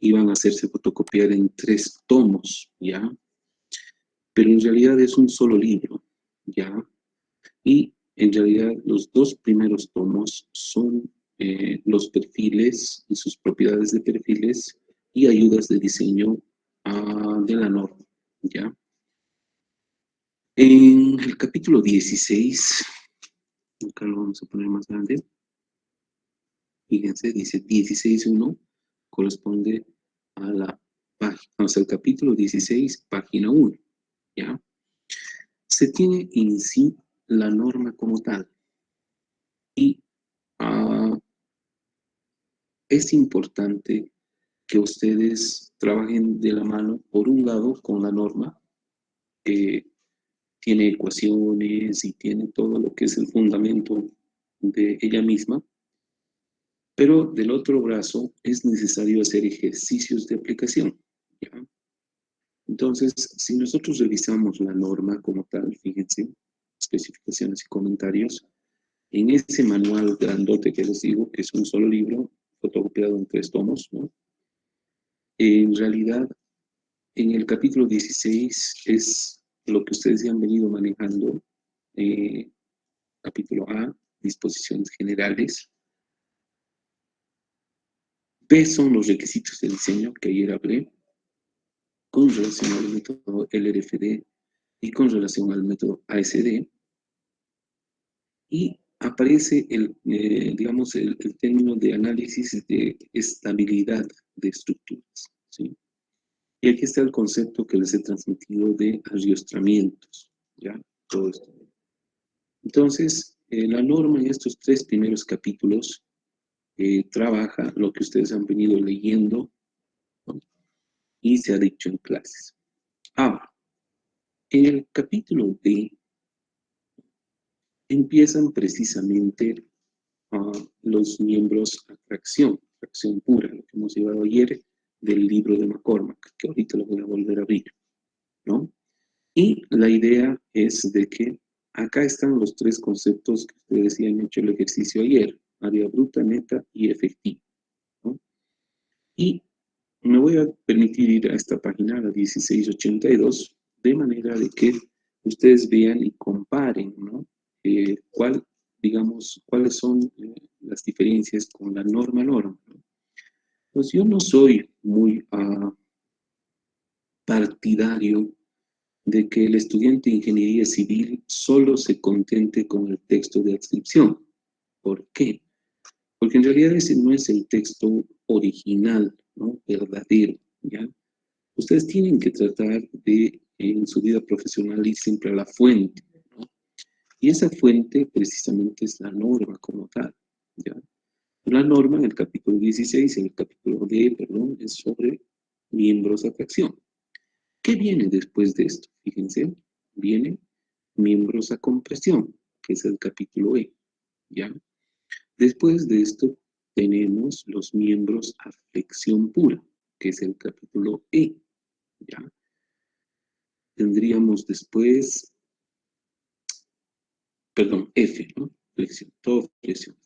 iban a hacerse fotocopiar en 3 tomos, ¿ya? Pero en realidad es un solo libro, ¿ya? Y en realidad los 2 primeros tomos son los perfiles y sus propiedades de perfiles y ayudas de diseño de la norma, ¿ya? En el capítulo 16, acá lo vamos a poner más grande, fíjense, dice 16.1, corresponde a la página, o sea, el capítulo 16, página 1, ¿ya? Se tiene en sí la norma como tal y es importante que ustedes trabajen de la mano, por un lado, con la norma, que tiene ecuaciones y tiene todo lo que es el fundamento de ella misma, pero del otro brazo es necesario hacer ejercicios de aplicación, ¿ya? Entonces, si nosotros revisamos la norma como tal, fíjense, especificaciones y comentarios, en ese manual grandote que les digo, que es un solo libro, fotocopiado en 3 tomos, ¿no? En realidad, en el capítulo 16 es lo que ustedes ya han venido manejando, capítulo A, disposiciones generales. B son los requisitos de diseño que ayer hablé, con relación al método LRFD y con relación al método ASD. Y aparece digamos, el término de análisis de estabilidad de estructuras, ¿sí? Y aquí está el concepto que les he transmitido de ariostramientos, ¿ya? Todo esto. Entonces, la norma en estos 3 primeros capítulos trabaja lo que ustedes han venido leyendo, ¿no? Y se ha dicho en clases. Ahora, en el capítulo D empiezan precisamente los miembros atracción pura, lo que hemos llevado ayer del libro de McCormack, que ahorita lo voy a volver a abrir, ¿no? Y la idea es de que acá están los 3 conceptos que ustedes ya han hecho el ejercicio ayer, área bruta, neta y efectiva, ¿no? Y me voy a permitir ir a esta página, la 1682, de manera de que ustedes vean y comparen, ¿no? Cuáles son las diferencias con la norma, ¿no? Pues yo no soy muy partidario de que el estudiante de ingeniería civil solo se contente con el texto de adscripción. ¿Por qué? Porque en realidad ese no es el texto original, ¿no? Verdadero, ¿ya? Ustedes tienen que tratar de, en su vida profesional, ir siempre a la fuente, ¿no? Y esa fuente precisamente es la norma como tal, ¿ya? La norma en el capítulo 16, en el capítulo D, perdón, es sobre miembros de atracción. ¿Qué viene después de esto? Fíjense, viene miembros a compresión, que es el capítulo E, ¿ya? Después de esto tenemos los miembros a flexión pura, que es el capítulo E, ¿ya? Tendríamos después, perdón, F, ¿no? Flexión, todo flexión.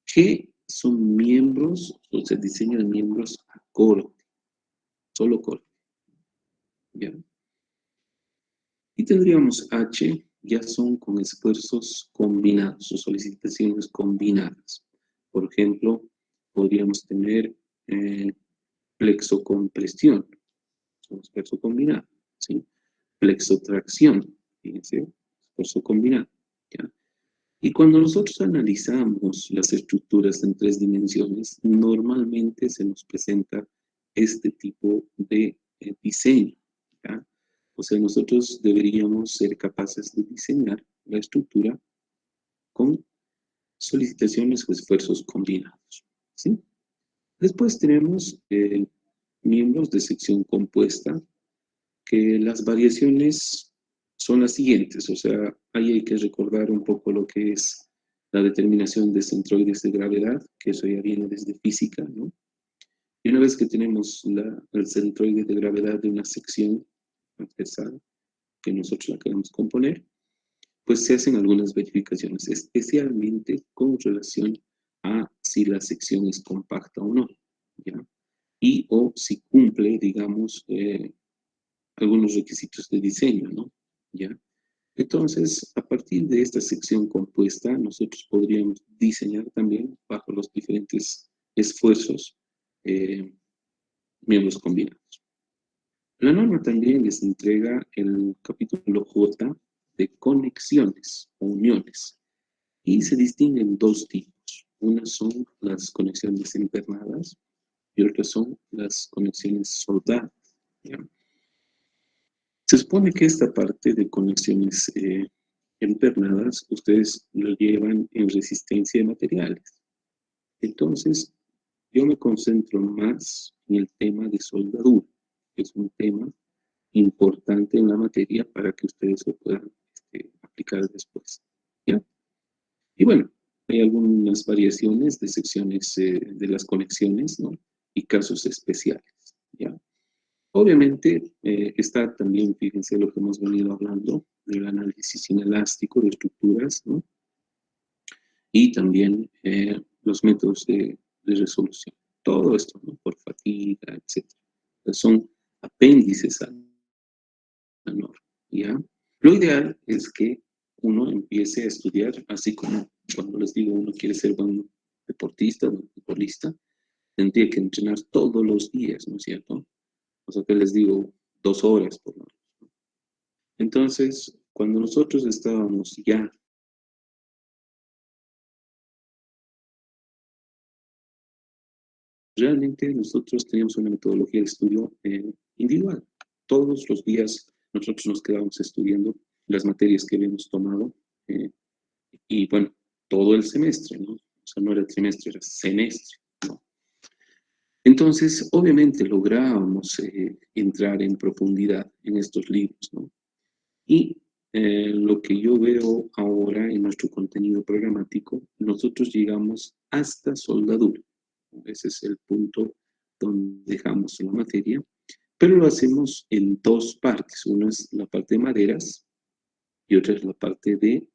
G son miembros, o sea, diseño de miembros a corte, solo corte, ¿ya? Y tendríamos H, ya son con esfuerzos combinados o solicitaciones combinadas. Por ejemplo, podríamos tener flexocompresión, un esfuerzo combinado, ¿sí? Flexotracción, fíjense, esfuerzo combinado, ¿ya? Y cuando nosotros analizamos las estructuras en 3 dimensiones, normalmente se nos presenta este tipo de diseño, ¿ya? O sea, nosotros deberíamos ser capaces de diseñar la estructura con solicitaciones o esfuerzos combinados, ¿sí? Después tenemos miembros de sección compuesta, que las variaciones son las siguientes, o sea, ahí hay que recordar un poco lo que es la determinación de centroides de gravedad, que eso ya viene desde física, ¿no? Y una vez que tenemos el centroide de gravedad de una sección transversal, que nosotros la queremos componer, pues se hacen algunas verificaciones, especialmente con relación a si la sección es compacta o no, ¿ya? y o si cumple, digamos, algunos requisitos de diseño, ¿no? ¿Ya? Entonces, a partir de esta sección compuesta, nosotros podríamos diseñar también bajo los diferentes esfuerzos eh, miembros combinados. La norma también les entrega el capítulo J de conexiones o uniones y se distinguen dos tipos. Unas son las conexiones internadas y otras son las conexiones soldadas. ¿Ya? Se supone que esta parte de conexiones empernadas ustedes lo llevan en resistencia de materiales. Entonces, yo me concentro más en el tema de soldadura, que es un tema importante en la materia para que ustedes lo puedan aplicar después. ¿Ya? Y bueno, hay algunas variaciones de secciones de las conexiones, ¿no? Y casos especiales. ¿Ya? Obviamente está también, fíjense lo que hemos venido hablando, del análisis inelástico de estructuras, ¿no? Y también los métodos de resolución. Todo esto, ¿no? Por fatiga, etc. Son apéndices a la norma, ¿ya? Lo ideal es que uno empiece a estudiar, así como cuando les digo uno quiere ser buen deportista, buen futbolista, tendría que entrenar todos los días, ¿no es cierto? O sea que les digo 2 horas por lo menos. Entonces, cuando nosotros estábamos ya realmente nosotros teníamos una metodología de estudio individual. Todos los días nosotros nos quedábamos estudiando las materias que habíamos tomado eh, y bueno, todo el semestre, ¿no? O sea, no era trimestre, era semestre, ¿no? Entonces, obviamente lográbamos entrar en profundidad en estos libros, ¿no? Y lo que yo veo ahora en nuestro contenido programático, nosotros llegamos hasta soldadura. Ese es el punto donde dejamos la materia, pero lo hacemos en dos partes. Una es la parte de maderas y otra es la parte de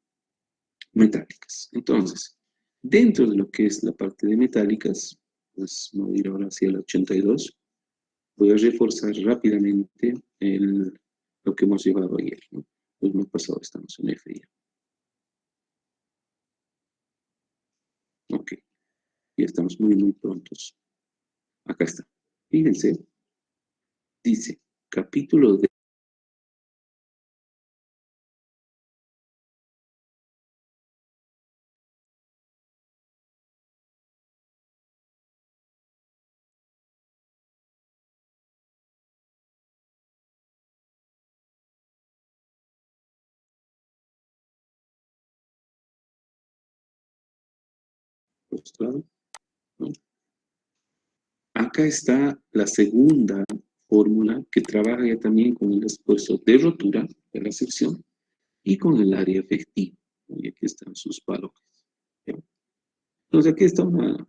metálicas. Entonces, dentro de lo que es la parte de metálicas, pues me voy a ir ahora hacia el 82, voy a reforzar rápidamente lo que hemos llevado ayer, ¿no? El mes pasado estamos en F ya. Ok, ya estamos muy, muy prontos. Acá está. Fíjense, dice, capítulo de postgrado, ¿no? Acá está la segunda fórmula que trabaja ya también con el esfuerzo de rotura de la sección y con el área efectiva, ¿no? Y aquí están sus valores. ¿Ya? Entonces aquí está una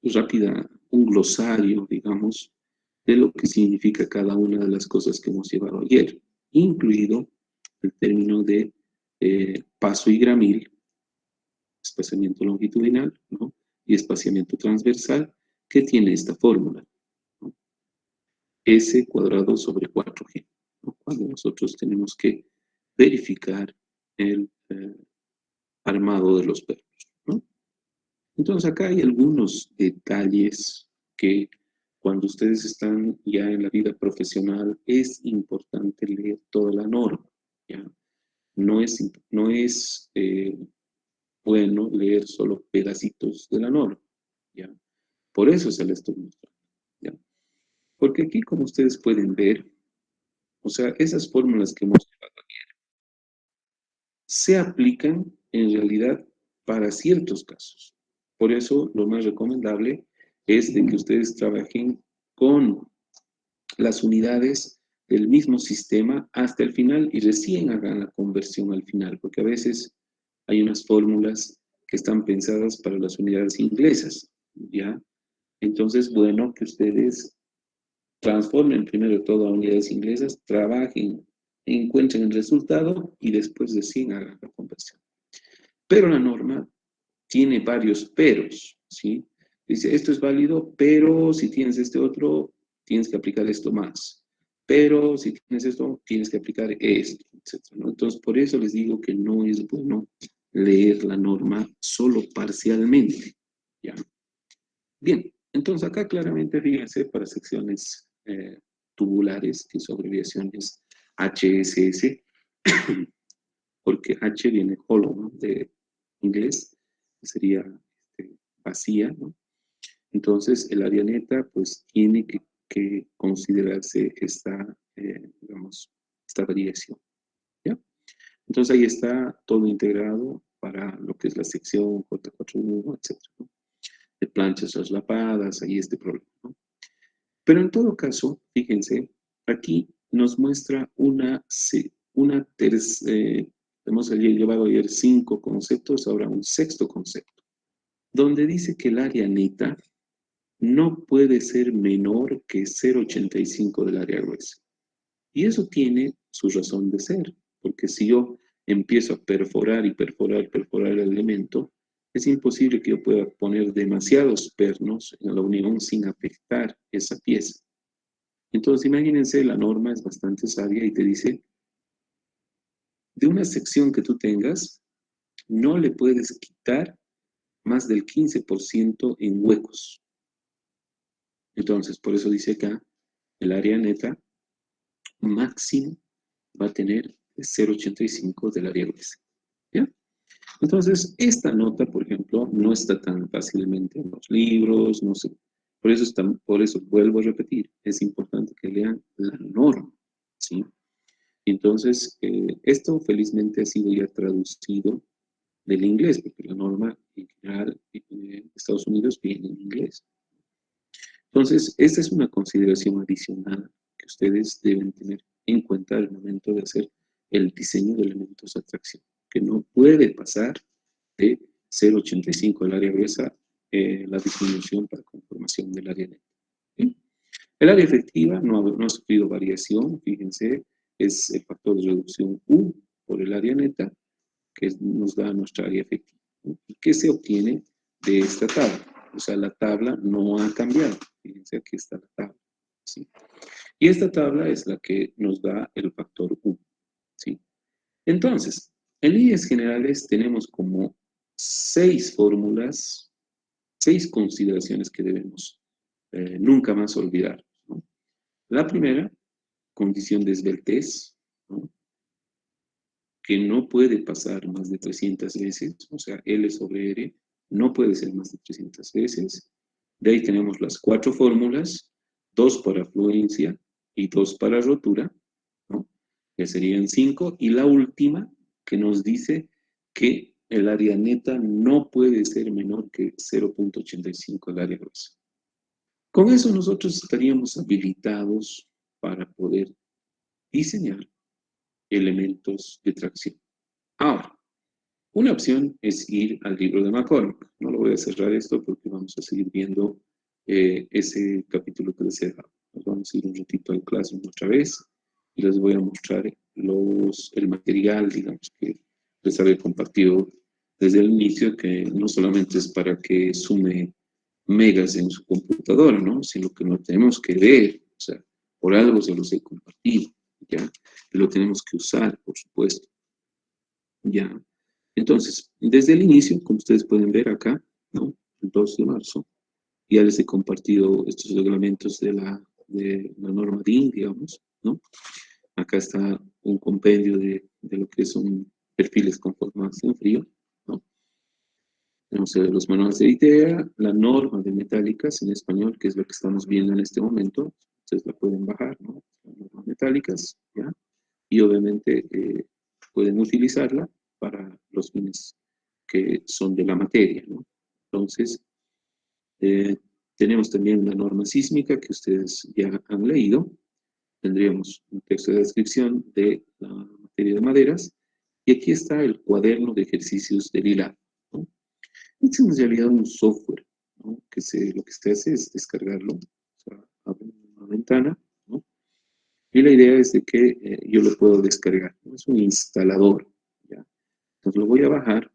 rápida, un glosario, digamos, de lo que significa cada una de las cosas que hemos llevado ayer, incluido el término de paso y gramil, espaciamiento longitudinal, ¿no? Y espaciamiento transversal, que tiene esta fórmula, ¿no? S cuadrado sobre 4G, ¿no? Cuando nosotros tenemos que verificar el armado de los perros, ¿no? Entonces acá hay algunos detalles que cuando ustedes están ya en la vida profesional es importante leer toda la norma, ¿ya? No es bueno leer solo pedacitos de la norma, ¿ya? Por eso se les estoy mostrando, ¿ya? Porque aquí, como ustedes pueden ver, o sea, esas fórmulas que hemos llevado aquí se aplican en realidad para ciertos casos. Por eso, lo más recomendable es de que ustedes trabajen con las unidades del mismo sistema hasta el final y recién hagan la conversión al final, porque a veces hay unas fórmulas que están pensadas para las unidades inglesas, ¿ya? Entonces, bueno, que ustedes transformen primero todo a unidades inglesas, trabajen, encuentren el resultado y después recién hagan la conversión. Pero la norma tiene varios peros, ¿sí? Dice, esto es válido, pero si tienes este otro, tienes que aplicar esto más. Pero si tienes esto, tienes que aplicar esto, etc., ¿no? Entonces, por eso les digo que no es bueno leer la norma solo parcialmente, ¿ya? Bien, entonces acá claramente fíjense para secciones tubulares, que su abreviación es HSS, porque H viene hollow, ¿no? De inglés, que sería vacía, ¿no? Entonces, el área neta, pues, tiene que considerarse esta, digamos, esta variación, ¿ya? Entonces, ahí está todo integrado para lo que es la sección J4.1, etc., ¿no? De planchas traslapadas, ahí este problema, ¿no? Pero en todo caso, fíjense, aquí nos muestra hemos llevado ayer 5 conceptos, ahora un sexto concepto, donde dice que el área neta no puede ser menor que 0,85 del área gruesa. Y eso tiene su razón de ser, porque si yo empiezo a perforar y perforar, perforar el elemento, es imposible que yo pueda poner demasiados pernos en la unión sin afectar esa pieza. Entonces, imagínense, la norma es bastante sabia y te dice, de una sección que tú tengas, no le puedes quitar más del 15% en huecos. Entonces, por eso dice acá, el área neta máximo va a tener 0,85 del área gruesa. ¿Ya? Entonces, esta nota, por ejemplo, no está tan fácilmente en los libros, no sé. Por eso vuelvo a repetir, es importante que lean la norma, ¿sí? Entonces, esto felizmente ha sido ya traducido del inglés, porque la norma en general en Estados Unidos viene en inglés. Entonces, esta es una consideración adicional que ustedes deben tener en cuenta al momento de hacer el diseño de elementos de atracción, que no puede pasar de 0,85 del área gruesa la disminución para conformación del área neta. ¿Sí? El área efectiva no ha sufrido variación, fíjense, es el factor de reducción U por el área neta, que nos da nuestra área efectiva. ¿No? ¿Y qué se obtiene de esta tabla? O sea, la tabla no ha cambiado. Fíjense, aquí está la tabla. ¿Sí? Y esta tabla es la que nos da el factor U. ¿Sí? Entonces, en líneas generales tenemos como 6 fórmulas, 6 consideraciones que debemos nunca más olvidar, ¿no? La primera, condición de esbeltez, ¿no? Que no puede pasar más de 300 veces, o sea, L sobre R no puede ser más de 300 veces. De ahí tenemos las 4 fórmulas, 2 para fluencia y 2 para rotura, ¿no? Que serían 5. Y la última, que nos dice que el área neta no puede ser menor que 0,85 el área gruesa. Con eso nosotros estaríamos habilitados para poder diseñar elementos de tracción. Ahora, una opción es ir al libro de McCormick. No lo voy a cerrar esto porque vamos a seguir viendo ese capítulo que les he dado. Nos vamos a ir un ratito al Classroom otra vez y les voy a mostrar el material, digamos, que les había compartido desde el inicio, que no solamente es para que sume megas en su computadora, ¿no? Sino que lo tenemos que ver, o sea, por algo se los he compartido, ¿ya? Y lo tenemos que usar, por supuesto, ¿ya? Entonces, desde el inicio, como ustedes pueden ver acá, ¿no? El 2 de marzo, ya les he compartido estos reglamentos de la norma DIN, digamos, ¿no? Acá está un compendio de lo que son perfiles con formación frío, ¿no? Tenemos los manuales de IDEA, la norma de metálicas en español, que es lo que estamos viendo en este momento. Ustedes la pueden bajar, ¿no? Las normas metálicas, ¿ya? Y obviamente pueden utilizarla para los fines que son de la materia, ¿no? Entonces, tenemos también la norma sísmica que ustedes ya han leído. Tendríamos un texto de descripción de la materia de maderas. Y aquí está el cuaderno de ejercicios del ILAB, ¿no? Este es en realidad un software, ¿no? Lo que se hace es descargarlo, o sea, abre una ventana, ¿no? Y la idea es de que yo lo puedo descargar, ¿no? Es un instalador, ¿ya? Entonces lo voy a bajar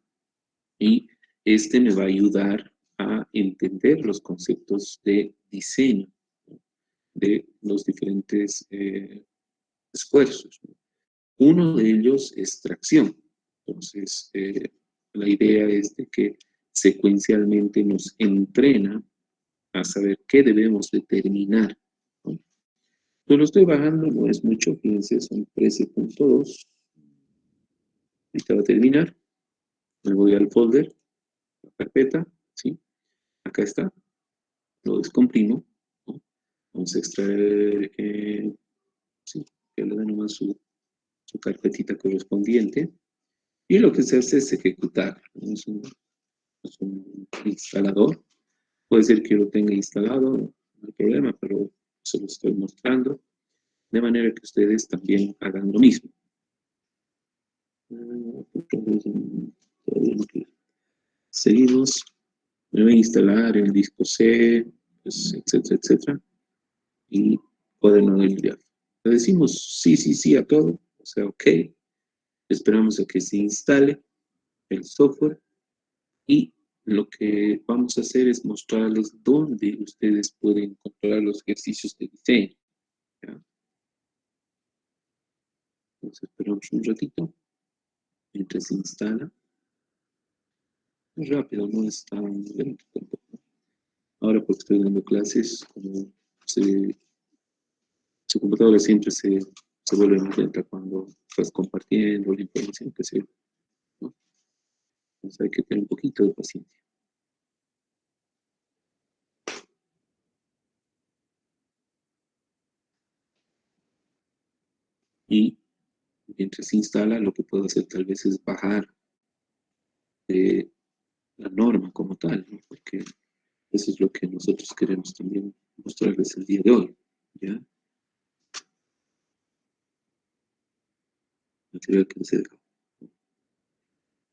y este me va a ayudar a entender los conceptos de diseño, ¿no? De los diferentes esfuerzos, ¿no? Uno de ellos es tracción. Entonces, la idea es de que secuencialmente nos entrena a saber qué debemos determinar, ¿no? Yo lo estoy bajando, no es mucho, fíjense, son 13.2. Ahorita va a terminar. Me voy al folder, la carpeta, ¿sí? Acá está, lo descomprimo, ¿no? Vamos a extraer, sí, que le den nomás su carpetita correspondiente. Y lo que se hace es ejecutar, ¿no? Es un instalador. Puede ser que lo tenga instalado, no hay problema, pero se lo estoy mostrando, de manera que ustedes también hagan lo mismo. Seguimos. Me voy a instalar el disco C, pues, etcétera, etcétera. Y cuaderno del diario. Le decimos sí, sí, sí a todo, o sea, ok. Esperamos a que se instale el software y lo que vamos a hacer es mostrarles dónde ustedes pueden encontrar los ejercicios de diseño, ¿ya? Entonces esperamos un ratito mientras se instala. Muy rápido, no es tan lento tampoco. Ahora porque estoy dando clases, como su computadora siempre se vuelve más lenta cuando estás compartiendo la información que se, ¿no? Entonces hay que tener un poquito de paciencia. Y mientras se instala, lo que puedo hacer tal vez es bajar la norma como tal, ¿no? Porque eso es lo que nosotros queremos también mostrarles el día de hoy, ¿ya? Material que se dejó.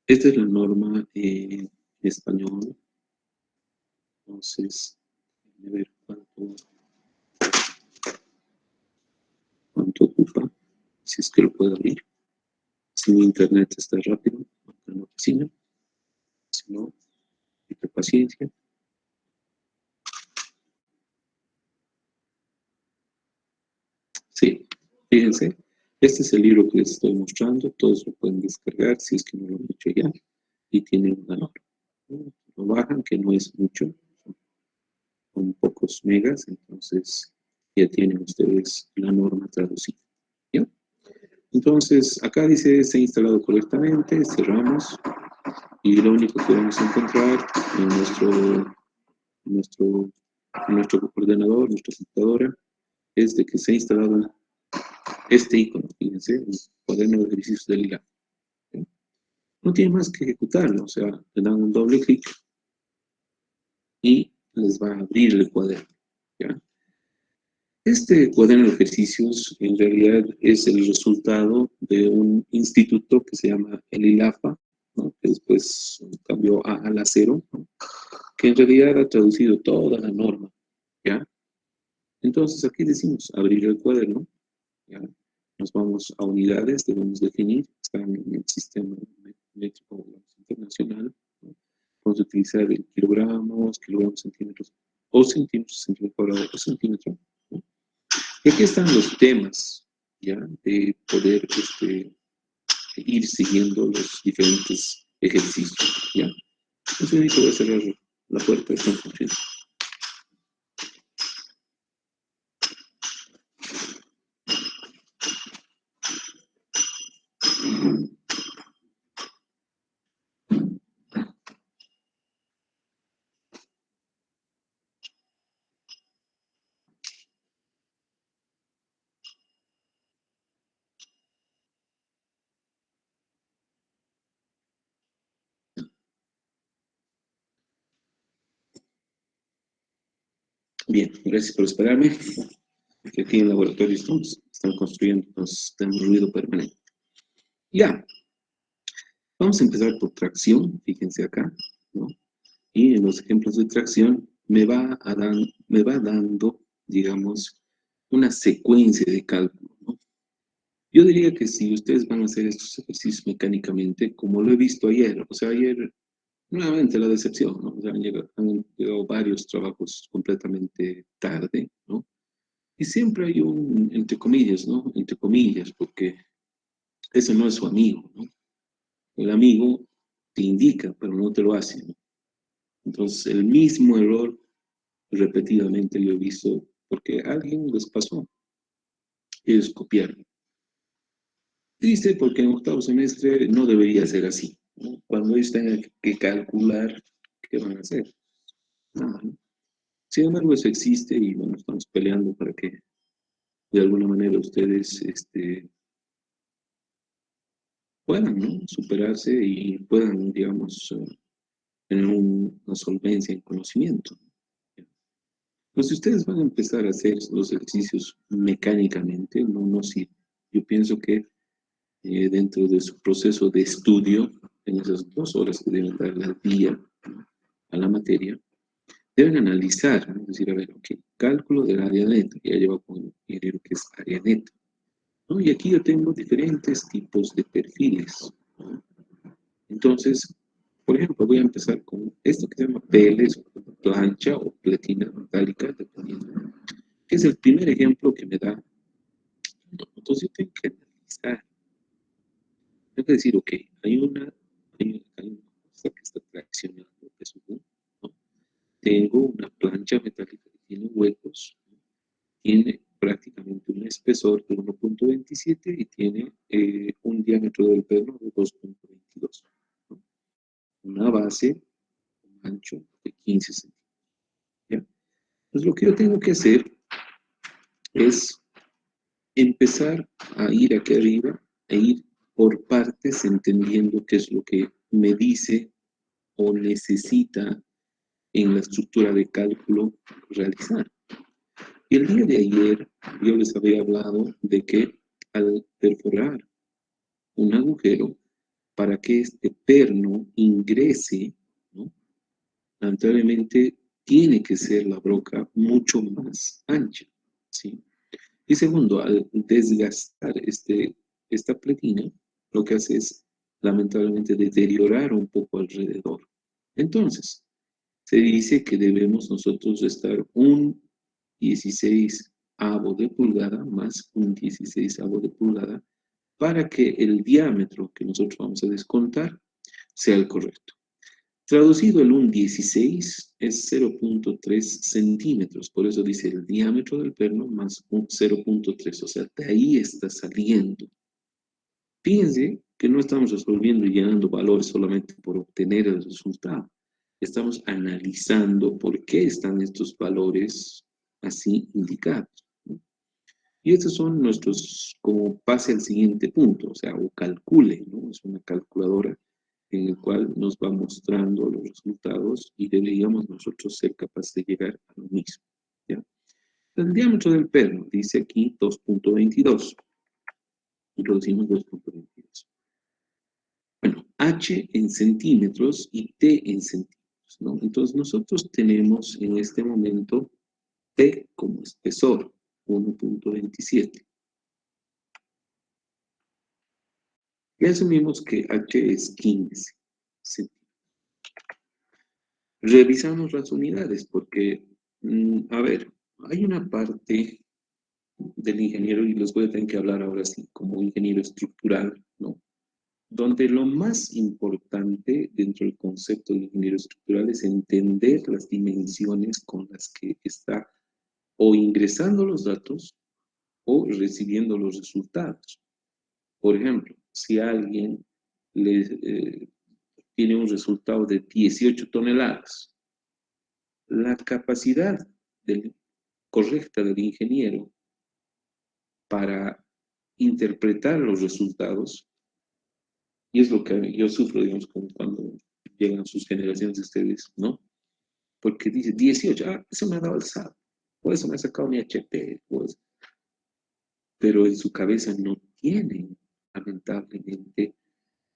Esta es la norma en español. Entonces, a ver cuánto ocupa, si es que lo puedo abrir. Si mi internet está rápido, en la oficina. Si no, hay paciencia. Sí, fíjense, este es el libro que les estoy mostrando, todos lo pueden descargar si es que no lo han hecho ya, y tiene una norma. Lo bajan, que no es mucho, son pocos megas, entonces ya tienen ustedes la norma traducida, ¿ya? Entonces, acá dice, se ha instalado correctamente, cerramos, y lo único que vamos a encontrar en nuestro, en nuestro ordenador, nuestra computadora, es de que se ha instalado este icono, fíjense, el cuaderno de ejercicios del ILA. ¿Sí? No tiene más que ejecutarlo, o sea, le dan un doble clic y les va a abrir el cuaderno, ¿ya? Este cuaderno de ejercicios en realidad es el resultado de un instituto que se llama el ILAFA, ¿no? Que después cambió a la cero, ¿no? Que en realidad ha traducido toda la norma, ¿ya? Entonces aquí decimos abrir el cuaderno, ¿ya? Nos vamos a unidades, debemos definir, están en el sistema métrico internacional, ¿no? Vamos a utilizar el kilogramos, centímetros, o centímetros, centímetro cuadrado, o centímetro, ¿no? Y aquí están los temas, ¿ya? De poder ir siguiendo los diferentes ejercicios, ¿ya? Entonces voy a cerrar la puerta de esta función. Bien, gracias por esperarme. Que aquí en el laboratorio están construyendo, nos tenemos ruido permanente. Ya, vamos a empezar por tracción, fíjense acá, ¿no? Y en los ejemplos de tracción me va dando, digamos, una secuencia de cálculo, ¿no? Yo diría que si ustedes van a hacer estos ejercicios mecánicamente, como lo he visto ayer, o sea, ayer nuevamente la decepción, ¿no? O sea, han llegado varios trabajos completamente tarde, ¿no? Y siempre hay un, entre comillas, ¿no? Entre comillas, porque ese no es su amigo, ¿no? El amigo te indica, pero no te lo hace, ¿no? Entonces, el mismo error repetidamente yo he visto porque a alguien les pasó, ellos copiaron. Triste porque en octavo semestre no debería ser así, ¿no? Cuando ellos tengan que calcular qué van a hacer. Nada, ¿no? Sin embargo, eso existe y bueno, estamos peleando para que de alguna manera ustedes puedan, ¿no? Superarse y puedan, digamos, tener una solvencia en conocimiento. Pues si ustedes van a empezar a hacer los ejercicios mecánicamente, no sirve. Yo pienso que dentro de su proceso de estudio, en esas 2 horas que deben darle al día a la materia, deben analizar, ¿no? Es decir, a ver, ok, cálculo del área neta, que ya lleva con el ingeniero que es área neta, ¿no? Y aquí yo tengo diferentes tipos de perfiles, ¿no? Entonces, por ejemplo, voy a empezar con esto que se llama PLS, plancha o platina metálica, dependiendo, que es el primer ejemplo que me da. Entonces, yo tengo que analizar, tengo que decir, ok, hay una cosa que está traccionando, que es un, ¿no? Tengo una plancha metálica que tiene huecos, ¿no? Tiene prácticamente un espesor de 1.27 y tiene un diámetro del perno de 2.22, ¿no? Una base, un ancho de 15 centímetros. ¿Ya? Pues lo que yo tengo que hacer es empezar a ir aquí arriba e ir por partes entendiendo qué es lo que me dice o necesita en la estructura de cálculo realizar. Y el día de ayer yo les había hablado de que al perforar un agujero, para que este perno ingrese, ¿no? Lamentablemente tiene que ser la broca mucho más ancha, ¿sí? Y segundo, al desgastar esta pletina, lo que hace es lamentablemente deteriorar un poco alrededor. Entonces, se dice que debemos nosotros estar un 16avo de pulgada más un 16avo de pulgada para que el diámetro que nosotros vamos a descontar sea el correcto. Traducido el 1,16 es 0.3 centímetros, por eso dice el diámetro del perno más un 0.3, o sea, de ahí está saliendo. Fíjense que no estamos resolviendo y llenando valores solamente por obtener el resultado. Estamos analizando por qué están estos valores así indicados, ¿no? Y estos son nuestros, como pase al siguiente punto, o sea, o calcule, ¿no? Es una calculadora en el cual nos va mostrando los resultados y deberíamos nosotros ser capaces de llegar a lo mismo, ¿ya? El diámetro del perno dice aquí 2.22. Introducimos 2.22. Bueno, H en centímetros y T en centímetros, ¿no? Entonces nosotros tenemos en este momento T como espesor, 1.27. Y asumimos que H es 15 centímetros. Revisamos las unidades porque, a ver, hay una parte del ingeniero, y les voy a tener que hablar ahora sí como ingeniero estructural, ¿no? Donde lo más importante dentro del concepto de ingeniero estructural es entender las dimensiones con las que está o ingresando los datos o recibiendo los resultados. Por ejemplo, si alguien tiene un resultado de 18 toneladas, la capacidad correcta del ingeniero para interpretar los resultados, y es lo que yo sufro, digamos, cuando llegan sus generaciones de ustedes, ¿no? Porque dice 18, eso me ha dado el SAT, por eso me ha sacado mi HP, pues. Pero en su cabeza no tienen, lamentablemente,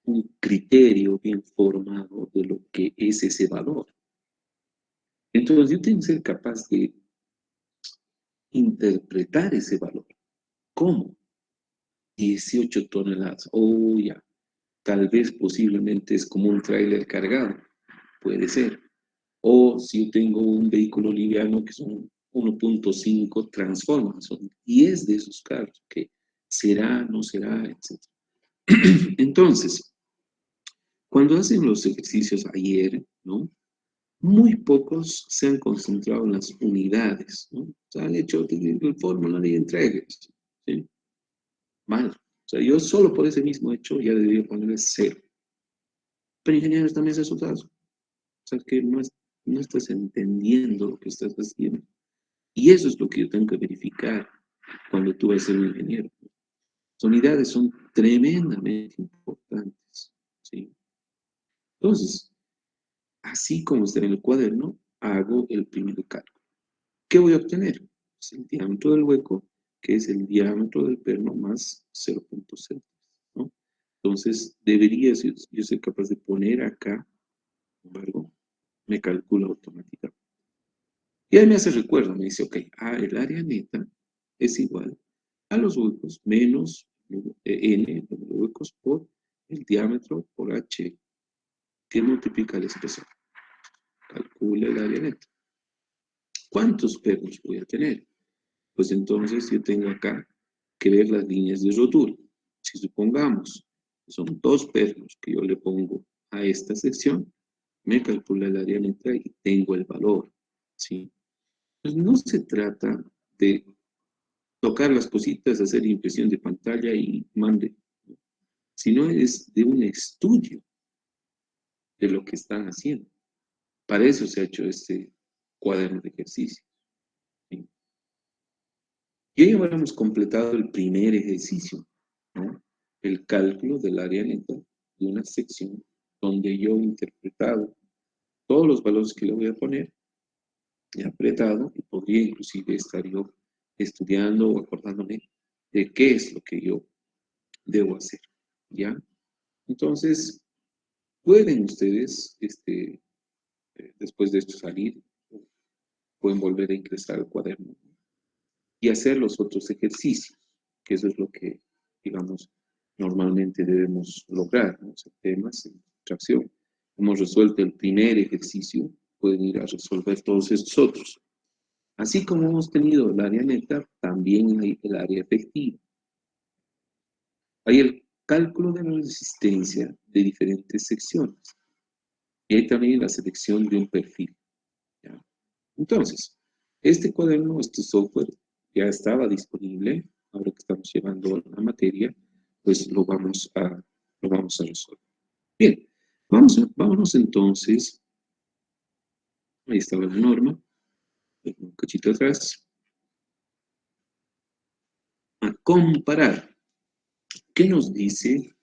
un criterio bien formado de lo que es ese valor. Entonces yo tengo que ser capaz de interpretar ese valor. ¿Cómo? 18 toneladas. Oh, ya. Tal vez posiblemente es como un tráiler cargado. puede ser. O si yo tengo un vehículo liviano que son 1.5, transforma, son 10 de esos carros, que será, no será, etc. Entonces, cuando hacen los ejercicios ayer, ¿no? Muy pocos se han concentrado en las unidades, ¿no? O sea, han hecho el fórmula de entregas, ¿sí? Mal. O sea, yo solo por ese mismo hecho ya debería ponerle 0. Pero ingenieros también es su caso. O sea, que no estás entendiendo lo que estás haciendo. Y eso es lo que yo tengo que verificar cuando tú vas a ser un ingeniero. Las unidades son tremendamente importantes, ¿sí? Entonces, así como está en el cuaderno, hago el primer cálculo. ¿Qué voy a obtener? Pues el diámetro del hueco, que es el diámetro del perno más 0.0, ¿no? Entonces, debería yo ser capaz de poner acá, sin embargo, me calcula automáticamente. Y ahí me hace recuerdo, me dice, ok, el área neta es igual a los huecos menos n, los huecos por el diámetro por h, que multiplica la expresión. Calcula el área neta. ¿Cuántos pernos voy a tener? Pues entonces yo tengo acá que ver las líneas de rotura. Si supongamos que son 2 pernos que yo le pongo a esta sección, me calcula el área neta y tengo el valor, ¿sí? Pues no se trata de tocar las cositas, hacer impresión de pantalla y mande, sino es de un estudio de lo que están haciendo. Para eso se ha hecho este cuaderno de ejercicio, ¿sí? Y ya hemos completado el primer ejercicio, ¿no? El cálculo del área neta de una sección donde yo he interpretado todos los valores que le voy a poner, he apretado y podría inclusive estar yo estudiando o acordándome de qué es lo que yo debo hacer, ¿ya? Entonces, pueden ustedes, después de esto salir, pueden volver a ingresar al cuaderno y hacer los otros ejercicios, que eso es lo que, digamos, normalmente debemos lograr, ¿no? O sea, temas en tracción. Hemos resuelto el primer ejercicio, pueden ir a resolver todos estos otros. Así como hemos tenido el área neta, también hay el área efectiva. Hay el cálculo de la resistencia de diferentes secciones. Y hay también la selección de un perfil, ¿ya? Entonces, este cuaderno, este software ya estaba disponible. Ahora que estamos llevando la materia, pues lo vamos a resolver. Bien, vámonos entonces. Ahí estaba la norma, un cachito atrás. A comparar. ¿Qué nos dice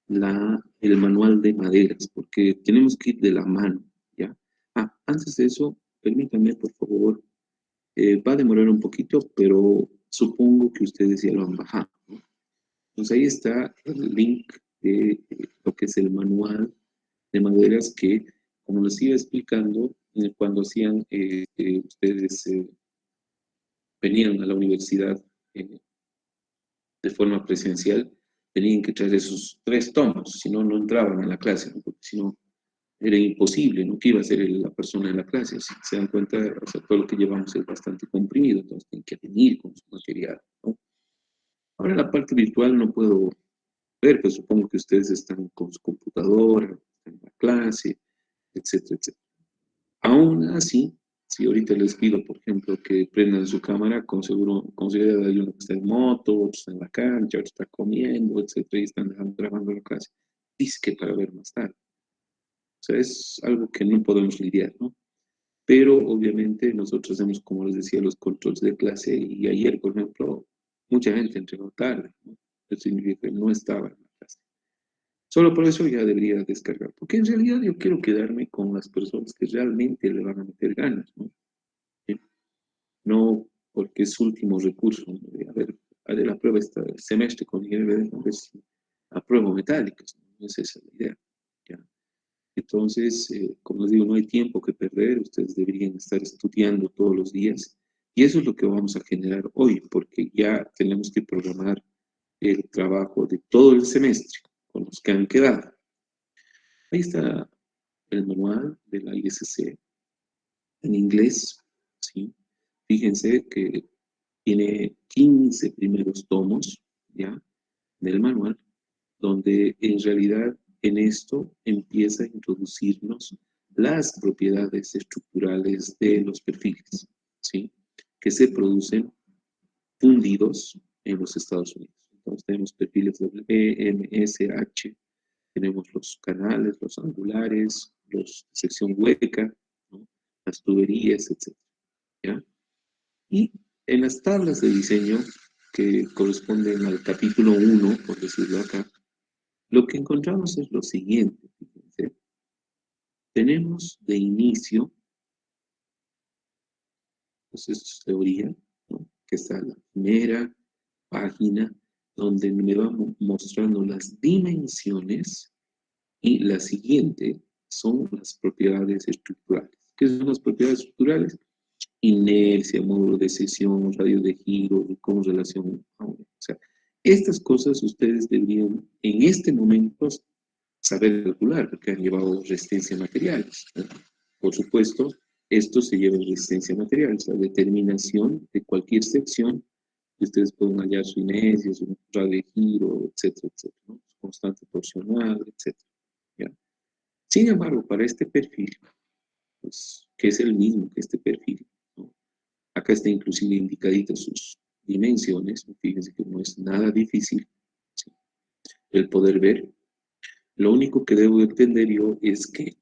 el manual de maderas? Porque tenemos que ir de la mano, ¿ya? Antes de eso, permítanme, por favor, va a demorar un poquito, pero supongo que ustedes ya lo han bajado, ¿no? Entonces ahí está el link de lo que es el manual de maderas que, como les iba explicando, cuando hacían, ustedes venían a la universidad de forma presencial, tenían que traer esos 3 tomos, si no, no entraban a la clase, ¿no? Porque si no, era imposible, ¿no? ¿Qué iba a hacer la persona en la clase? Si se dan cuenta, o sea, todo lo que llevamos es bastante comprimido, entonces tienen que venir con su material, ¿no? Ahora en la parte virtual no puedo ver, pues supongo que ustedes están con su computadora, en la clase, etcétera, etcétera. Aún así, si ahorita les pido, por ejemplo, que prendan su cámara, con seguro hay uno que está en moto, otro está en la cancha, otro está comiendo, etcétera, y están grabando la clase. Dice que para ver más tarde. O sea, es algo que no podemos lidiar, ¿no? Pero obviamente nosotros hacemos, como les decía, los controles de clase y ayer, por ejemplo, mucha gente entregó tarde, ¿no? Eso significa que no estaba en la clase. Solo por eso ya debería descargar, porque en realidad yo quiero quedarme con las personas que realmente le van a meter ganas, ¿no? ¿Sí? No porque es último recurso, ¿no? A ver, haré la prueba este semestre con IRB, a ver si apruebo metálicas, ¿no? Esa es la idea, ¿ya? Entonces, como les digo, no hay tiempo que perder, ustedes deberían estar estudiando todos los días y eso es lo que vamos a generar hoy, porque ya tenemos que programar el trabajo de todo el semestre con los que han quedado. Ahí está el manual de la ISC en inglés, ¿sí? Fíjense que tiene 15 primeros tomos, ¿ya? Del manual, donde en realidad en esto empieza a introducirnos las propiedades estructurales de los perfiles, ¿sí? Que se producen fundidos en los Estados Unidos. Entonces tenemos perfiles W, M, S, H, tenemos los canales, los angulares, los de sección hueca, ¿no? Las tuberías, etc. ¿Ya? Y en las tablas de diseño que corresponden al capítulo 1, por decirlo acá, lo que encontramos es lo siguiente. Fíjense. Tenemos de inicio, pues esto es teoría, ¿no? Que está la primera página donde me va mostrando las dimensiones y la siguiente son las propiedades estructurales. ¿Qué son las propiedades estructurales? Inercia, módulo de sección, radio de giro, cómo relación. O sea, estas cosas ustedes deberían en este momento saber calcular, porque han llevado resistencia a materiales, ¿no? Por supuesto, esto se lleva en resistencia a materiales, la determinación de cualquier sección, que ustedes pueden hallar su inercia, su radio de giro, etcétera, etcétera, ¿no? Su constante torsional, etcétera. ¿Ya? Sin embargo, para este perfil, pues, que es el mismo que este perfil, ¿no? Acá está inclusive indicadito sus dimensiones, fíjense que no es nada difícil, ¿sí? El poder ver. Lo único que debo entender yo es que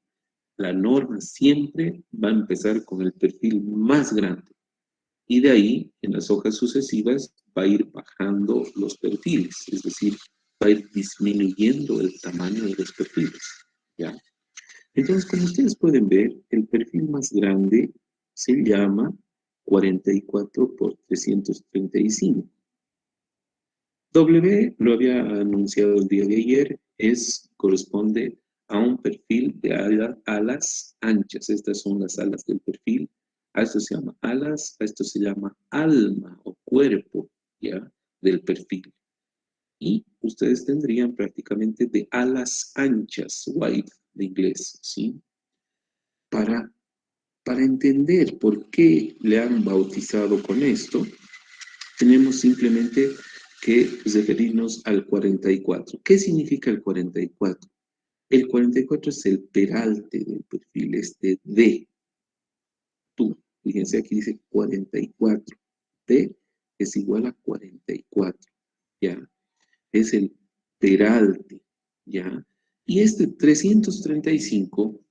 la norma siempre va a empezar con el perfil más grande y de ahí, en las hojas sucesivas, va a ir bajando los perfiles, es decir, va a ir disminuyendo el tamaño de los perfiles, ¿ya? Entonces, como ustedes pueden ver, el perfil más grande se llama 44 por 335. W, lo había anunciado el día de ayer, corresponde a un perfil de alas anchas. Estas son las alas del perfil. A esto se llama alas, a esto se llama alma o cuerpo, ¿ya? Del perfil. Y ustedes tendrían prácticamente de alas anchas, wide de inglés, ¿sí? Para, para entender por qué le han bautizado con esto, tenemos simplemente que referirnos al 44. ¿Qué significa el 44? El 44 es el peralte del perfil, este D. Tú, fíjense aquí dice 44. D es igual a 44, ¿ya? Es el peralte, ¿ya? Y este 335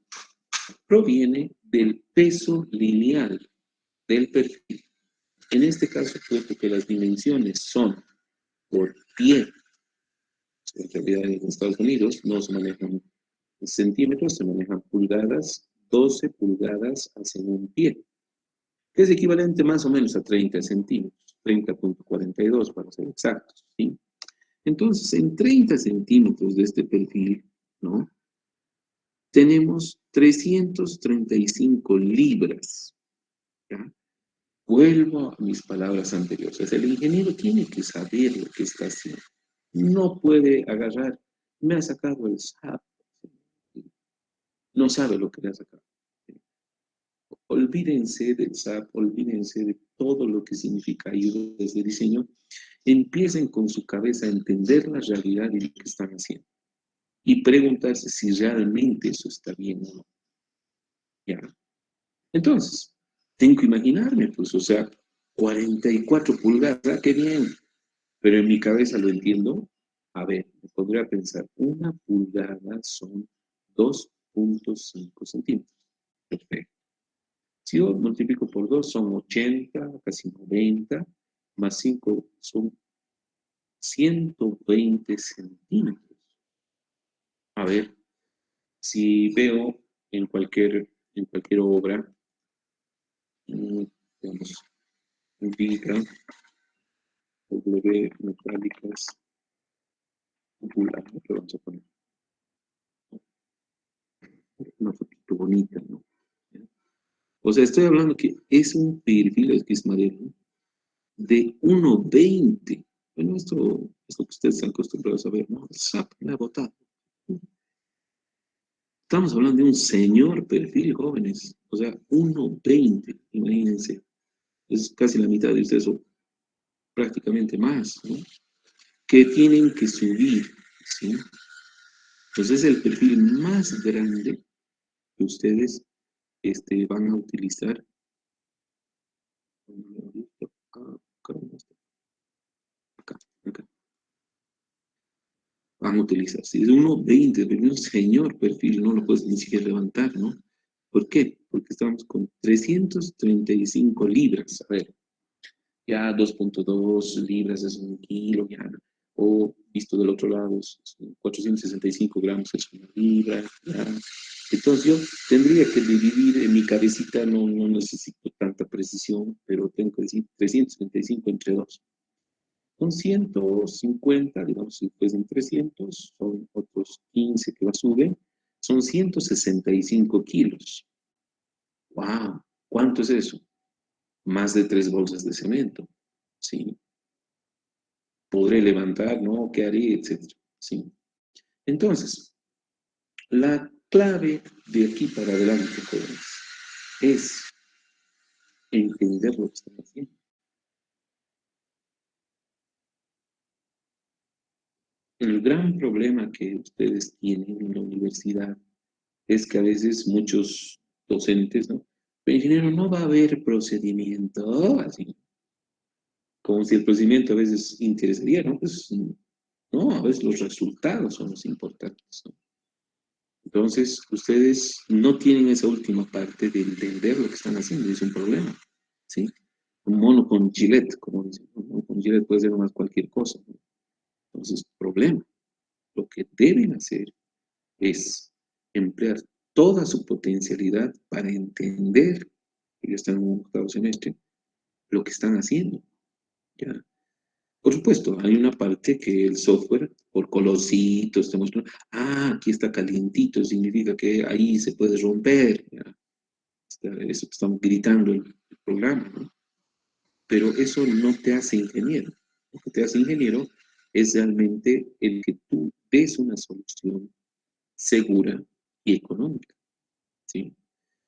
proviene del peso lineal del perfil. En este caso, puesto que las dimensiones son por pie, en realidad en Estados Unidos no se manejan centímetros, se manejan pulgadas, 12 pulgadas hacen un pie, que es equivalente más o menos a 30 centímetros, 30.42 para ser exactos, ¿sí? Entonces, en 30 centímetros de este perfil, ¿no? Tenemos 335 libras, ¿ya? Vuelvo a mis palabras anteriores. El ingeniero tiene que saber lo que está haciendo. No puede agarrar, me ha sacado el SAP, no sabe lo que le ha sacado. Olvídense del SAP, olvídense de todo lo que significa ayuda desde diseño. Empiecen con su cabeza a entender la realidad y lo que están haciendo. Y preguntarse si realmente eso está bien o no. ¿Ya? Entonces, tengo que imaginarme, pues, o sea, 44 pulgadas, ¿ah? Qué bien. Pero en mi cabeza lo entiendo. A ver, me podría pensar, una pulgada son 2.5 centímetros. Perfecto. Si yo multiplico por 2 son 80, casi 90, más 5 son 120 centímetros. A ver, si veo en cualquier obra, digamos, viga, W metálicas, que vamos a poner una fotito bonita, ¿no? O sea, estoy hablando que es un perfil, es que es madera, ¿no? De 1.20. Bueno, esto es lo que ustedes están acostumbrados a ver, ¿no? El SAP, la botado. Estamos hablando de un señor perfil, jóvenes. O sea, 1,20, imagínense. Es casi la mitad de ustedes, o prácticamente más, ¿no? Que tienen que subir, ¿sí? Entonces, es el perfil más grande que ustedes van a utilizar. Acá, acá. Van a utilizar. Si es 1,20, pero un señor perfil, no lo puedes ni siquiera levantar, ¿no? ¿Por qué? Porque estamos con 335 libras. A ver, ya 2,2 libras es un kilo, ya. O visto del otro lado, 465 gramos es una libra, ya. Entonces yo tendría que dividir en mi cabecita, no necesito tanta precisión, pero tengo que decir 335 entre 2. Son 150, digamos, si fuesen 300, son otros 15 que va a subir, son 165 kilos. ¡Wow! ¿Cuánto es eso? Más de 3 bolsas de cemento. ¿Sí? Podré levantar, ¿no? ¿Qué haré? Etcétera. ¿Sí? Entonces, la clave de aquí para adelante, jóvenes, es entender lo que están haciendo. El gran problema que ustedes tienen en la universidad es que a veces muchos docentes, ¿no? Pero ingeniero, no va a haber procedimiento, así, como si el procedimiento a veces interesaría, ¿no? Pues no, a veces los resultados son los importantes, ¿no? Entonces, ustedes no tienen esa última parte de entender lo que están haciendo, y es un problema, ¿sí? Un mono con gilet, como dicen, ¿no? Con gilet puede ser más cualquier cosa, ¿no? Entonces, problema. Lo que deben hacer es emplear toda su potencialidad para entender, que ya están en un octavo semestre, lo que están haciendo, ¿ya? Por supuesto, hay una parte que el software, por colorcitos, te muestra, aquí está calientito, significa que ahí se puede romper, ¿ya? Eso te estamos gritando el programa, ¿no? Pero eso no te hace ingeniero. Lo que te hace ingeniero es realmente el que tú des una solución segura y económica, ¿sí?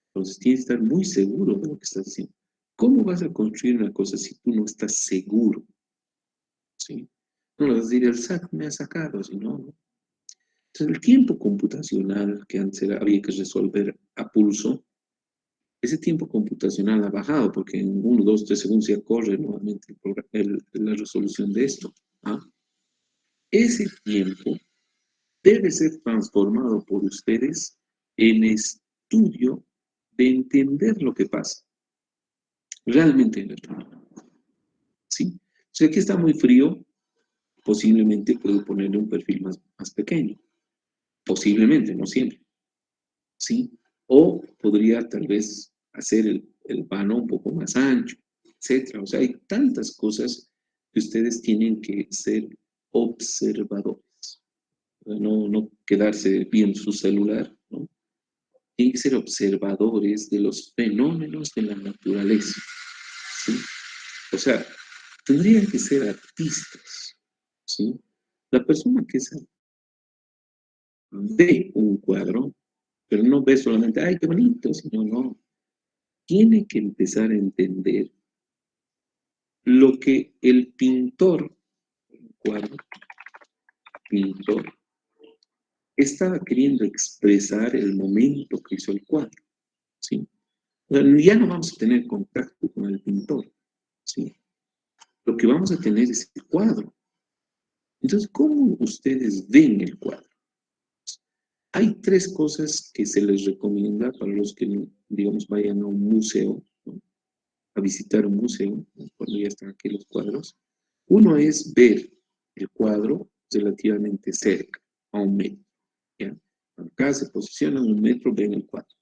Entonces tienes que estar muy seguro de lo que estás haciendo. ¿Cómo vas a construir una cosa si tú no estás seguro? ¿Sí? No le vas a decir, el SAT me ha sacado, si no, no. Entonces, el tiempo computacional que antes había que resolver a pulso, ese tiempo computacional ha bajado porque en 1, 2, 3 segundos ya corre nuevamente la resolución de esto. ¿Ah? Ese tiempo debe ser transformado por ustedes en estudio de entender lo que pasa. Realmente en el trabajo. ¿Sí? Si aquí está muy frío, posiblemente puedo ponerle un perfil más pequeño. Posiblemente, no siempre. ¿Sí? O podría tal vez hacer el vano un poco más ancho, etcétera. O sea, hay tantas cosas que ustedes tienen que ser observadores. No quedarse viendo su celular, ¿no? Tienen que ser observadores de los fenómenos de la naturaleza. ¿Sí? O sea, tendrían que ser artistas, ¿sí? La persona que es ve un cuadro, pero no ve solamente, ay, qué bonito, sino no. Tiene que empezar a entender lo que el pintor, el cuadro, pintor, estaba queriendo expresar el momento que hizo el cuadro, ¿sí? O sea, ya no vamos a tener contacto con el pintor, ¿sí? Lo que vamos a tener es el cuadro. Entonces, ¿cómo ustedes ven el cuadro? Hay 3 cosas que se les recomienda para los que, digamos, vayan a un museo, ¿no? A visitar un museo, ¿no? Cuando ya están aquí los cuadros. Uno es ver el cuadro relativamente cerca, a 1 metro, ¿ya? Acá se posicionan 1 metro, ven el cuadro.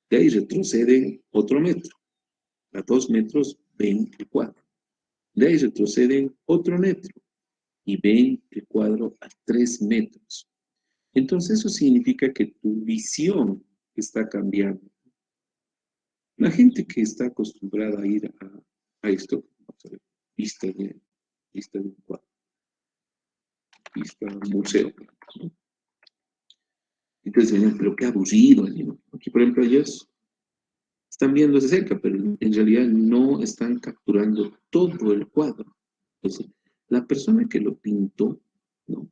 De ahí retroceden otro metro. A 2 metros ven el cuadro. De ahí retroceden otro metro y ven el cuadro a 3 metros. Entonces eso significa que tu visión está cambiando. La gente que está acostumbrada a ir a esto, vamos a ver, vista de un cuadro, vista de un museo, ¿no? Entonces, pero qué aburrido, ¿no? Aquí, por ejemplo, ellos están viendo de cerca, pero en realidad no están capturando todo el cuadro. Entonces, la persona que lo pintó, ¿no?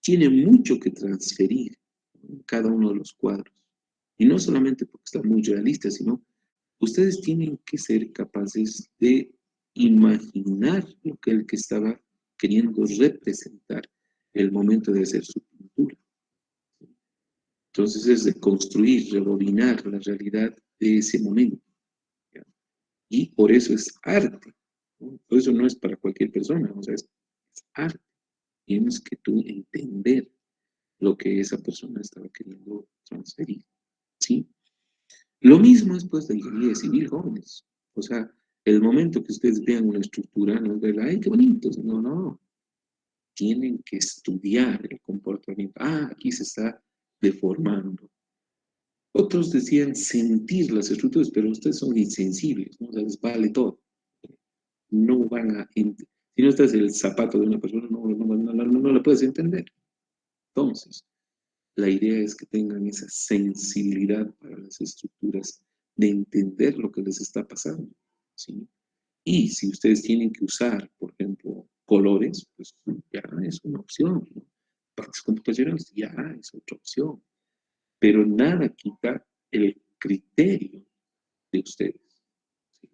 Tiene mucho que transferir en cada uno de los cuadros. Y no solamente porque está muy realista, sino ustedes tienen que ser capaces de imaginar lo que el que estaba queriendo representar el momento de hacer su pintura. Entonces es de construir, rebobinar la realidad de ese momento. ¿Ya? Y por eso es arte, ¿no? Por eso no es para cualquier persona, o sea, es arte. Tienes que tú entender lo que esa persona estaba queriendo transferir, ¿sí? Lo mismo es pues de ingeniería civil, jóvenes. O sea, el momento que ustedes vean una estructura, no es ay, qué bonito, no, no. Tienen que estudiar el comportamiento. Ah, aquí se está deformando. Otros decían sentir las estructuras, pero ustedes son insensibles, ¿no? O sea, les vale todo. No van a... Si no estás en el zapato de una persona, no la puedes entender. Entonces, la idea es que tengan esa sensibilidad para las estructuras, de entender lo que les está pasando, ¿sí? Y si ustedes tienen que usar, por ejemplo, colores, pues ya es una opción, ¿no? Partes computacionales ya es otra opción. Pero nada quita el criterio de ustedes, ¿sí?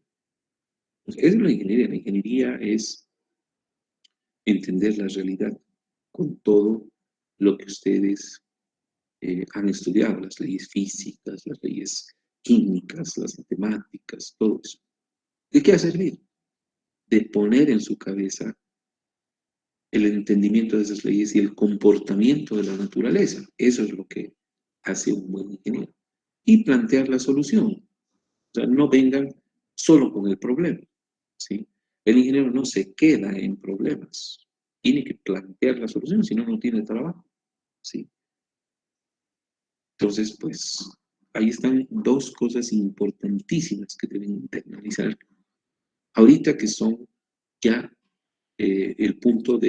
Pues eso es la ingeniería. La ingeniería es entender la realidad con todo lo que ustedes han estudiado, las leyes físicas, las leyes químicas, las matemáticas, todo eso. ¿De qué ha servido? De poner en su cabeza el entendimiento de esas leyes y el comportamiento de la naturaleza. Eso es lo que hace un buen ingeniero. Y plantear la solución. O sea, no vengan solo con el problema, ¿sí? El ingeniero no se queda en problemas. Tiene que plantear la solución, si no, no tiene trabajo, ¿sí? Entonces, pues, ahí están dos cosas importantísimas que deben internalizar ahorita, que son ya el punto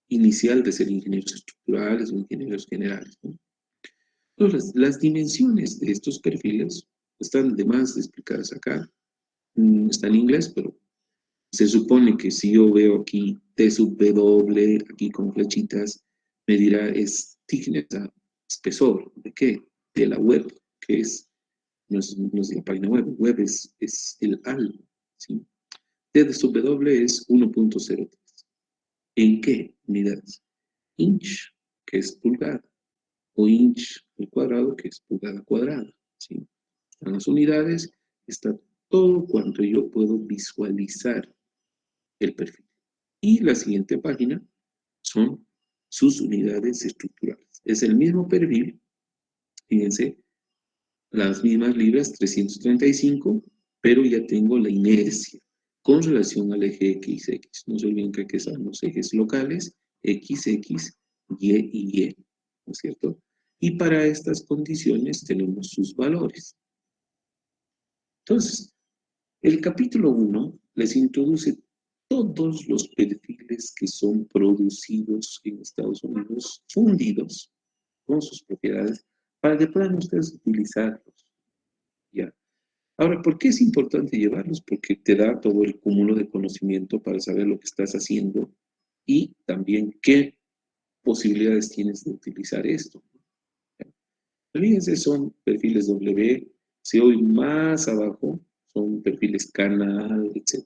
inicial de ser ingenieros estructurales o ingenieros generales, ¿no? Entonces, las dimensiones de estos perfiles están de más explicadas acá. Está en inglés, pero se supone que si yo veo aquí T sub W, aquí con flechitas, me dirá es thickness, espesor. ¿De qué? De la web, que es, no es la página web, web es el algo, ¿sí? T sub W es 1.03. ¿En qué unidades? Inch, que es pulgada, o inch al cuadrado, que es pulgada cuadrada, ¿sí? En las unidades está todo cuanto yo puedo visualizar el perfil. Y la siguiente página son sus unidades estructurales. Es el mismo perfil, fíjense, las mismas libras, 335, pero ya tengo la inercia con relación al eje XX. No se olviden que aquí están los ejes locales, XX, Y y Y, ¿no es cierto? Y para estas condiciones tenemos sus valores. Entonces, el capítulo 1 les introduce todos los perfiles que son producidos en Estados Unidos, fundidos con sus propiedades, para que puedan ustedes utilizarlos. ¿Ya? Ahora, ¿por qué es importante llevarlos? Porque te da todo el cúmulo de conocimiento para saber lo que estás haciendo y también qué posibilidades tienes de utilizar esto. Fíjense, son perfiles W, si hoy más abajo son perfiles canal, etc.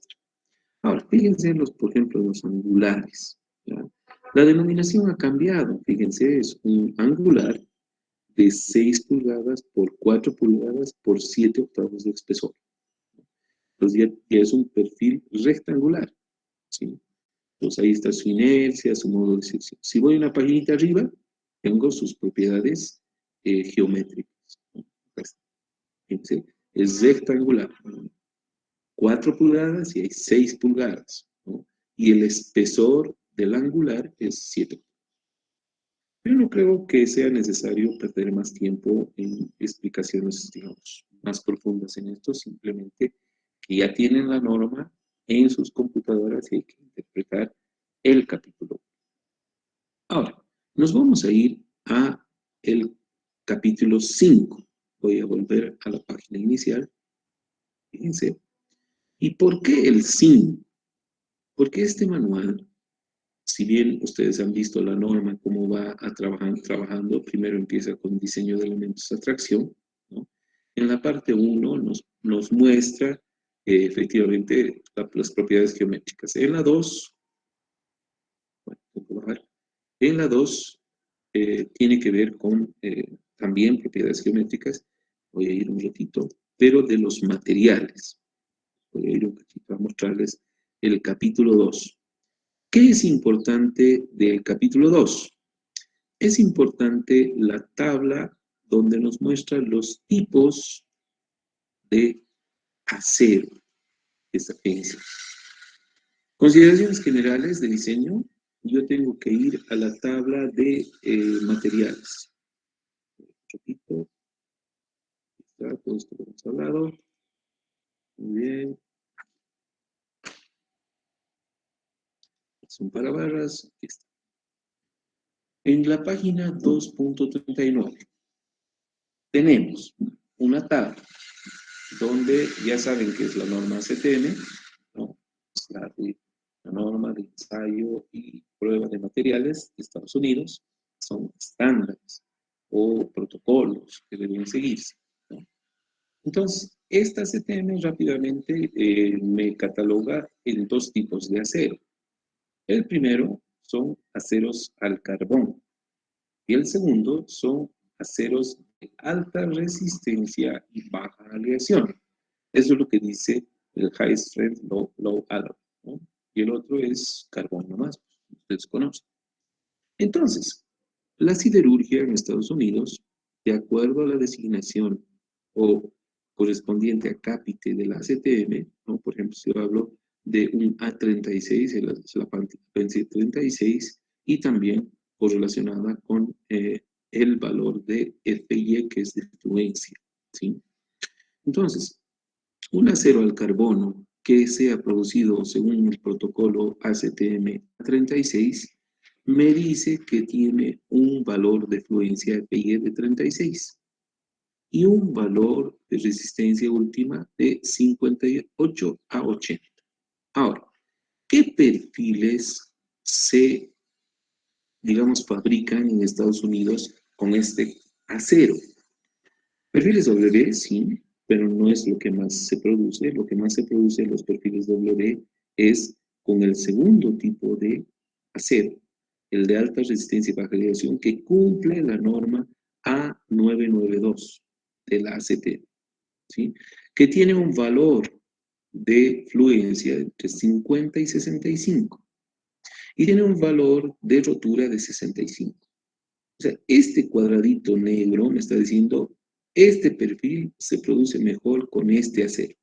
Ahora, fíjense, por ejemplo, los angulares, ¿ya? La denominación ha cambiado, fíjense, es un angular de 6 pulgadas por 4 pulgadas por 7 octavos de espesor. Entonces ya es un perfil rectangular, ¿sí? Entonces ahí está su inercia, su modo de sección. Si voy una paginita arriba, tengo sus propiedades geométricas, ¿no? Fíjense, es rectangular, ¿no? 4 pulgadas y hay 6 pulgadas, ¿no? Y el espesor del angular es 7. Yo no creo que sea necesario perder más tiempo en explicaciones, digamos, más profundas en esto, simplemente que ya tienen la norma en sus computadoras y hay que interpretar el capítulo. Ahora, nos vamos a ir a el capítulo 5. Voy a volver a la página inicial. Fíjense. ¿Y por qué el 5? Porque este manual, si bien ustedes han visto la norma, cómo va trabajando, primero empieza con diseño de elementos de atracción, ¿no? En la parte 1 nos muestra efectivamente las propiedades geométricas. En la 2, bueno, tengo que bajar. En la 2 tiene que ver con también propiedades geométricas. Voy a ir un ratito, pero de los materiales. Voy a ir un ratito a mostrarles el capítulo 2. ¿Qué es importante del capítulo 2? Es importante la tabla donde nos muestra los tipos de acero. Fíjense. Consideraciones generales de diseño. Yo tengo que ir a la tabla de materiales. Repito. Está todo esto que hemos hablado. Muy bien. Son para barras. Aquí está. En la página 2.39 tenemos una tabla donde ya saben que es la norma CTM, ¿no? Es la norma de ensayo y prueba de materiales de Estados Unidos. Son estándares o protocolos que deben seguirse, ¿no? Entonces, esta CTM rápidamente me cataloga en dos tipos de acero. El primero son aceros al carbón y el segundo son aceros de alta resistencia y baja aleación. Eso es lo que dice el High Strength Low Alloy, ¿no? Y el otro es carbón nomás, ustedes conocen. Entonces, la siderurgia en Estados Unidos, de acuerdo a la designación o correspondiente a cápite de la ACTM, ¿no? Por ejemplo, si yo hablo de un A36, es la PENSI 36, y también correlacionada con el valor de FY, que es de fluencia, ¿sí? Entonces, un acero al carbono que sea producido según el protocolo ACTM 36 me dice que tiene un valor de fluencia FI de 36 y un valor de resistencia última de 58 a 80. Ahora, ¿qué perfiles se, digamos, fabrican en Estados Unidos con este acero? Perfiles W, sí, pero no es lo que más se produce. Lo que más se produce en los perfiles W es con el segundo tipo de acero, el de alta resistencia y baja radiación, que cumple la norma A992 de la ACT, ¿sí? Que tiene un valor de fluencia entre 50 y 65 y tiene un valor de rotura de 65. O sea, este cuadradito negro me está diciendo, este perfil se produce mejor con este acero,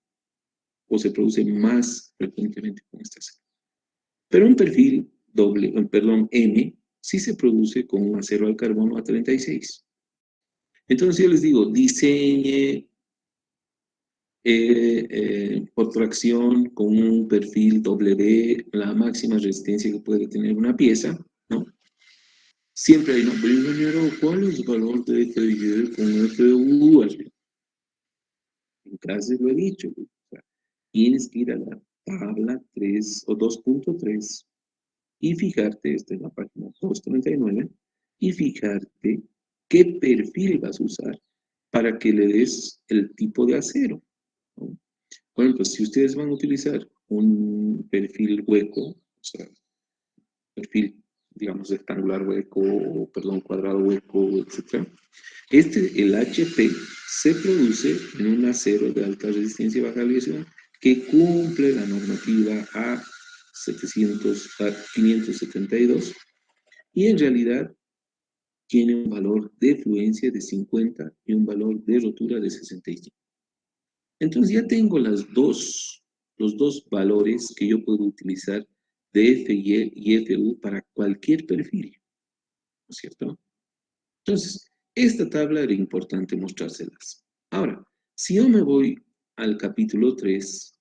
o se produce más frecuentemente con este acero. Pero un perfil M, sí se produce con un acero al carbono A36. Entonces yo les digo, diseñe por tracción con un perfil W, la máxima resistencia que puede tener una pieza, ¿no? Siempre hay, no, pero ingeniero, ¿cuál es el valor de FY con FU? En clases lo he dicho, o sea, tienes que ir a la tabla 3 o 2.3 y fijarte, esta es la página 239, y fijarte qué perfil vas a usar para que le des el tipo de acero, ¿no? Por ejemplo, si ustedes van a utilizar un perfil hueco, o sea, perfil, digamos, rectangular hueco, o perdón, cuadrado hueco, etc. El HP se produce en un acero de alta resistencia y baja radiación que cumple la normativa A572 y en realidad tiene un valor de fluencia de 50 y un valor de rotura de 65. Entonces ya tengo los dos valores que yo puedo utilizar de FY y FU para cualquier perfil, ¿no es cierto? Entonces, esta tabla era importante mostrárselas. Ahora, si yo me voy al capítulo 3,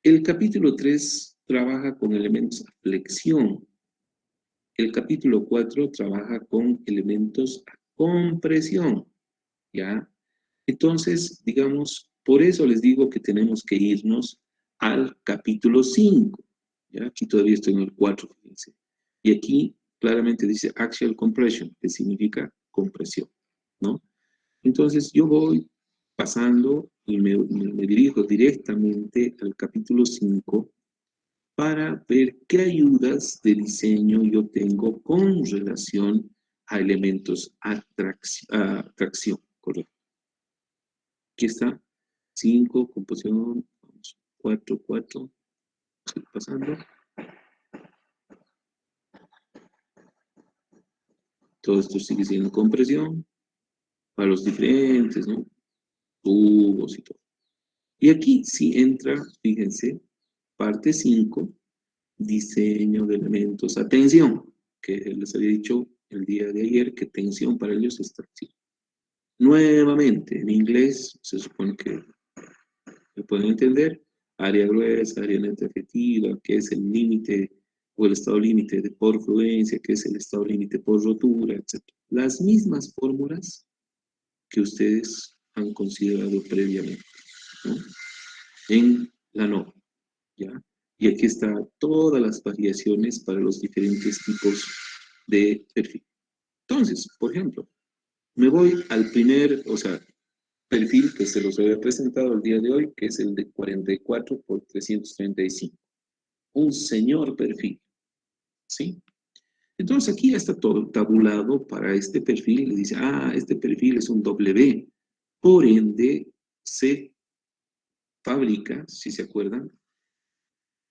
el capítulo 3 trabaja con elementos a flexión. el capítulo 4 trabaja con elementos a compresión, ¿ya? Entonces, digamos, por eso les digo que tenemos que irnos al capítulo 5, ¿ya? Aquí todavía estoy en el 4, fíjense. Y aquí claramente dice axial compression, que significa compresión, ¿no? Entonces, yo voy pasando y me dirijo directamente al capítulo 5 para ver qué ayudas de diseño yo tengo con relación a elementos a tracción, correcto. Aquí está, 5, composición, 4, 4, estoy pasando. Todo esto sigue siendo compresión para los diferentes, ¿no? Tubos y todo. Y aquí sí entra, fíjense, parte 5, diseño de elementos a tensión, que les había dicho el día de ayer que tensión para ellos es tracción. Nuevamente, en inglés se supone que lo pueden entender, área gruesa, área neta efectiva, que es el límite o el estado límite por fluencia, que es el estado límite por rotura, etc. Las mismas fórmulas que ustedes han considerado previamente, ¿no? En la norma, ¿ya? Y aquí están todas las variaciones para los diferentes tipos de perfil. Entonces, por ejemplo, me voy al primer, o sea, perfil que se los había presentado el día de hoy, que es el de 44 por 335. Un señor perfil, ¿sí? Entonces aquí ya está todo tabulado para este perfil. Le dice, este perfil es un W. Por ende, se fabrica, si se acuerdan,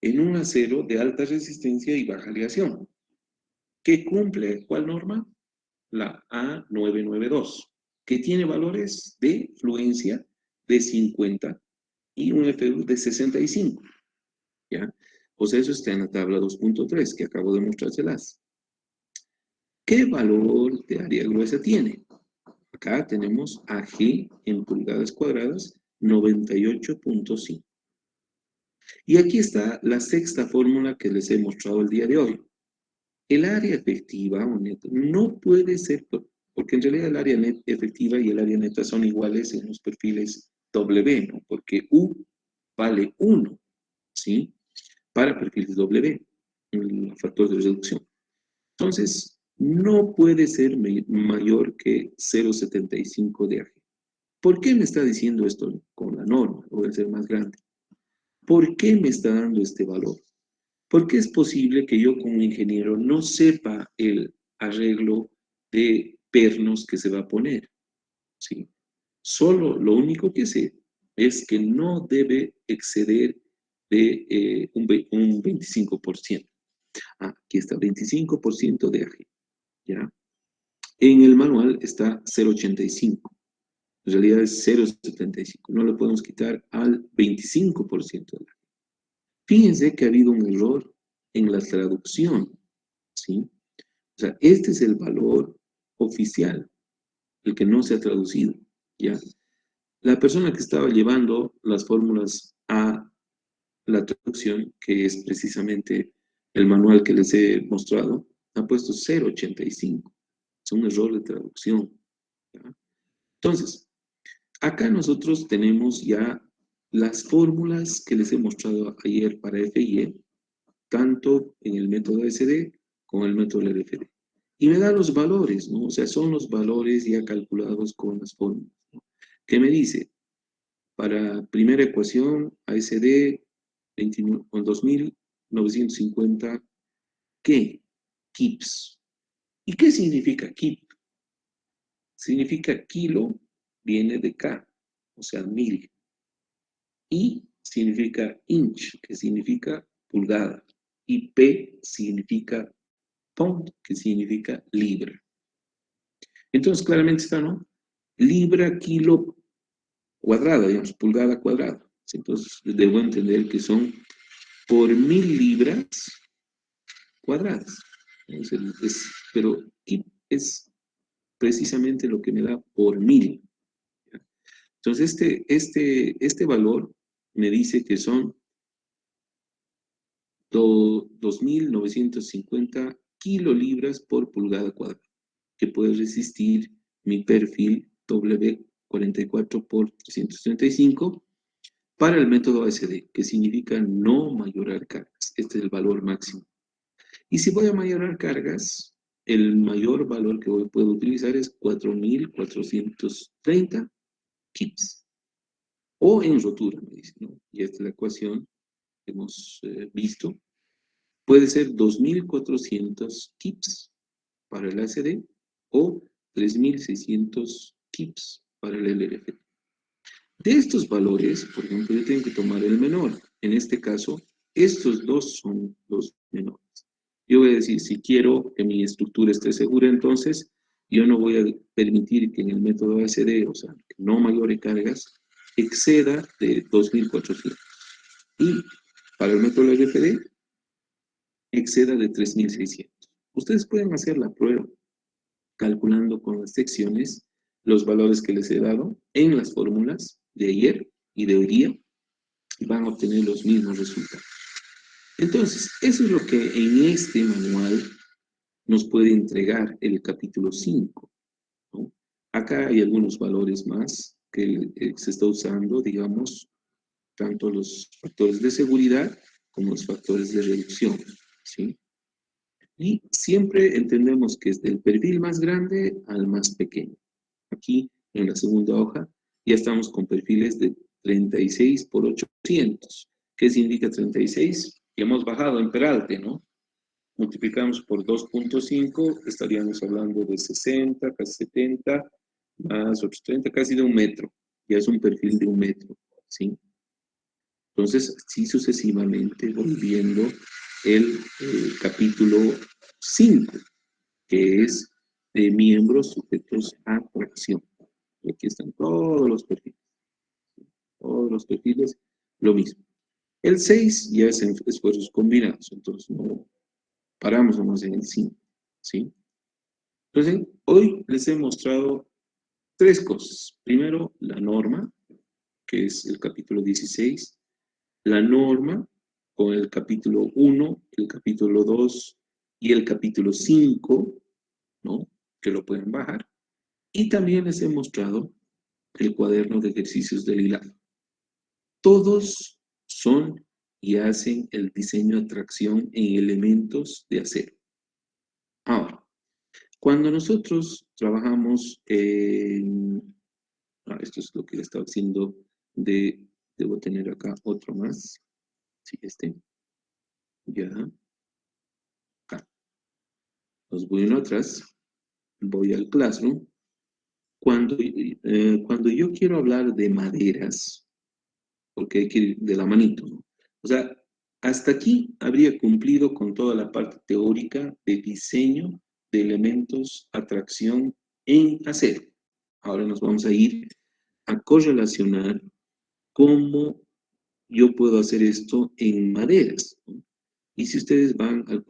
en un acero de alta resistencia y baja aleación. ¿Qué cumple cuál norma? La A992, que tiene valores de fluencia de 50 y un FU de 65, ¿ya? O sea, eso está en la tabla 2.3 que acabo de mostrárselas. ¿Qué valor de área gruesa tiene? Acá tenemos AG en pulgadas cuadradas, 98.5. Y aquí está la sexta fórmula que les he mostrado el día de hoy. El área efectiva o neta no puede ser, porque en realidad el área efectiva y el área neta son iguales en los perfiles W, ¿no? Porque U vale 1, ¿sí? Para perfiles W, el factor de reducción. Entonces, no puede ser mayor que 0,75 de AG. ¿Por qué me está diciendo esto con la norma? Voy a ser más grande. ¿Por qué me está dando este valor? Porque es posible que yo como ingeniero no sepa el arreglo de pernos que se va a poner, ¿sí? Solo lo único que sé es que no debe exceder de un 25%. Aquí está, 25% de AG, ¿ya? En el manual está 0,85. En realidad es 0,75. No le podemos quitar al 25% de AG. Fíjense que ha habido un error en la traducción, ¿sí? O sea, este es el valor oficial, el que no se ha traducido, ¿ya? La persona que estaba llevando las fórmulas a la traducción, que es precisamente el manual que les he mostrado, ha puesto 0,85. Es un error de traducción, ¿ya? Entonces, acá nosotros tenemos ya las fórmulas que les he mostrado ayer para FIE, tanto en el método SD como en el método LFD. Y me da los valores, ¿no? O sea, son los valores ya calculados con las fórmulas, ¿no? ¿Qué me dice? Para primera ecuación, ASD 2950, ¿qué? Kips. ¿Y qué significa kip? Significa kilo, viene de K, o sea, 1000. Y significa inch, que significa pulgada. Y P significa pound, que significa libra. Entonces, claramente está, ¿no? Libra, kilo, cuadrada, digamos, pulgada cuadrada. Entonces, debo entender que son por 1000 libras cuadradas. Pero es precisamente lo que me da por 1000. Entonces, este valor me dice que son 2950 kilolibras por pulgada cuadrada, que puede resistir mi perfil W44 por 335 para el método ASD, que significa no mayorar cargas. Este es el valor máximo. Y si voy a mayorar cargas, el mayor valor que puedo utilizar es 4430 kips. O en rotura, me dice, ¿no? Y esta es la ecuación que hemos visto. Puede ser 2400 kips para el ACD o 3600 kips para el LRF. De estos valores, por ejemplo, yo tengo que tomar el menor. En este caso, estos dos son los menores. Yo voy a decir, si quiero que mi estructura esté segura, entonces yo no voy a permitir que en el método ACD, o sea, que no mayore cargas, exceda de 2400. Y para el método LFD, exceda de 3600. Ustedes pueden hacer la prueba calculando con las secciones los valores que les he dado en las fórmulas de ayer y de hoy día y van a obtener los mismos resultados. Entonces, eso es lo que en este manual nos puede entregar el capítulo 5, ¿no? Acá hay algunos valores más que se está usando, digamos, tanto los factores de seguridad como los factores de reducción, ¿sí? Y siempre entendemos que es del perfil más grande al más pequeño. Aquí, en la segunda hoja, ya estamos con perfiles de 36 por 800. ¿Qué significa 36? Que hemos bajado en peralte, ¿no? Multiplicamos por 2.5, estaríamos hablando de 60, casi 70, más otros 30, casi de 1 metro. Ya es un perfil de 1 metro, ¿sí? Entonces, sí sucesivamente, volviendo el capítulo 5, que es de miembros sujetos a tracción. Y aquí están todos los perfiles, lo mismo. El 6 ya es en esfuerzos combinados, entonces no paramos nomás en el 5, ¿sí? Entonces, hoy les he mostrado 3 cosas. Primero, la norma, que es el capítulo 16, la norma con el capítulo 1, el capítulo 2 y el capítulo 5, ¿no? Que lo pueden bajar. Y también les he mostrado el cuaderno de ejercicios del hilado. Todos son y hacen el diseño de tracción en elementos de acero. Ahora, cuando nosotros trabajamos en... esto es lo que le estaba haciendo debo tener acá otro más. Sí, ya, acá. Los voy en otras, voy al Classroom. Cuando yo quiero hablar de maderas, porque hay que ir de la manito, ¿no? O sea, hasta aquí habría cumplido con toda la parte teórica de diseño de elementos, atracción en acero. Ahora nos vamos a ir a correlacionar cómo yo puedo hacer esto en maderas, ¿no? Y si ustedes van a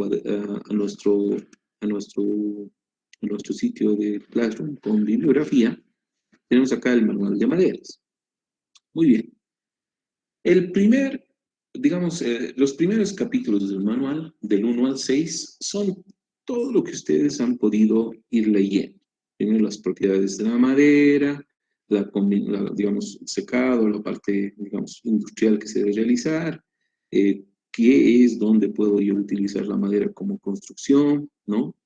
nuestro sitio de Classroom con bibliografía, tenemos acá el manual de maderas. Muy bien. Digamos, los primeros capítulos del manual, del 1 al 6, son todo lo que ustedes han podido ir leyendo. Primero las propiedades de la madera, digamos, secado, la parte, digamos, industrial que se debe realizar, qué es, dónde puedo yo utilizar la madera como construcción, ¿no?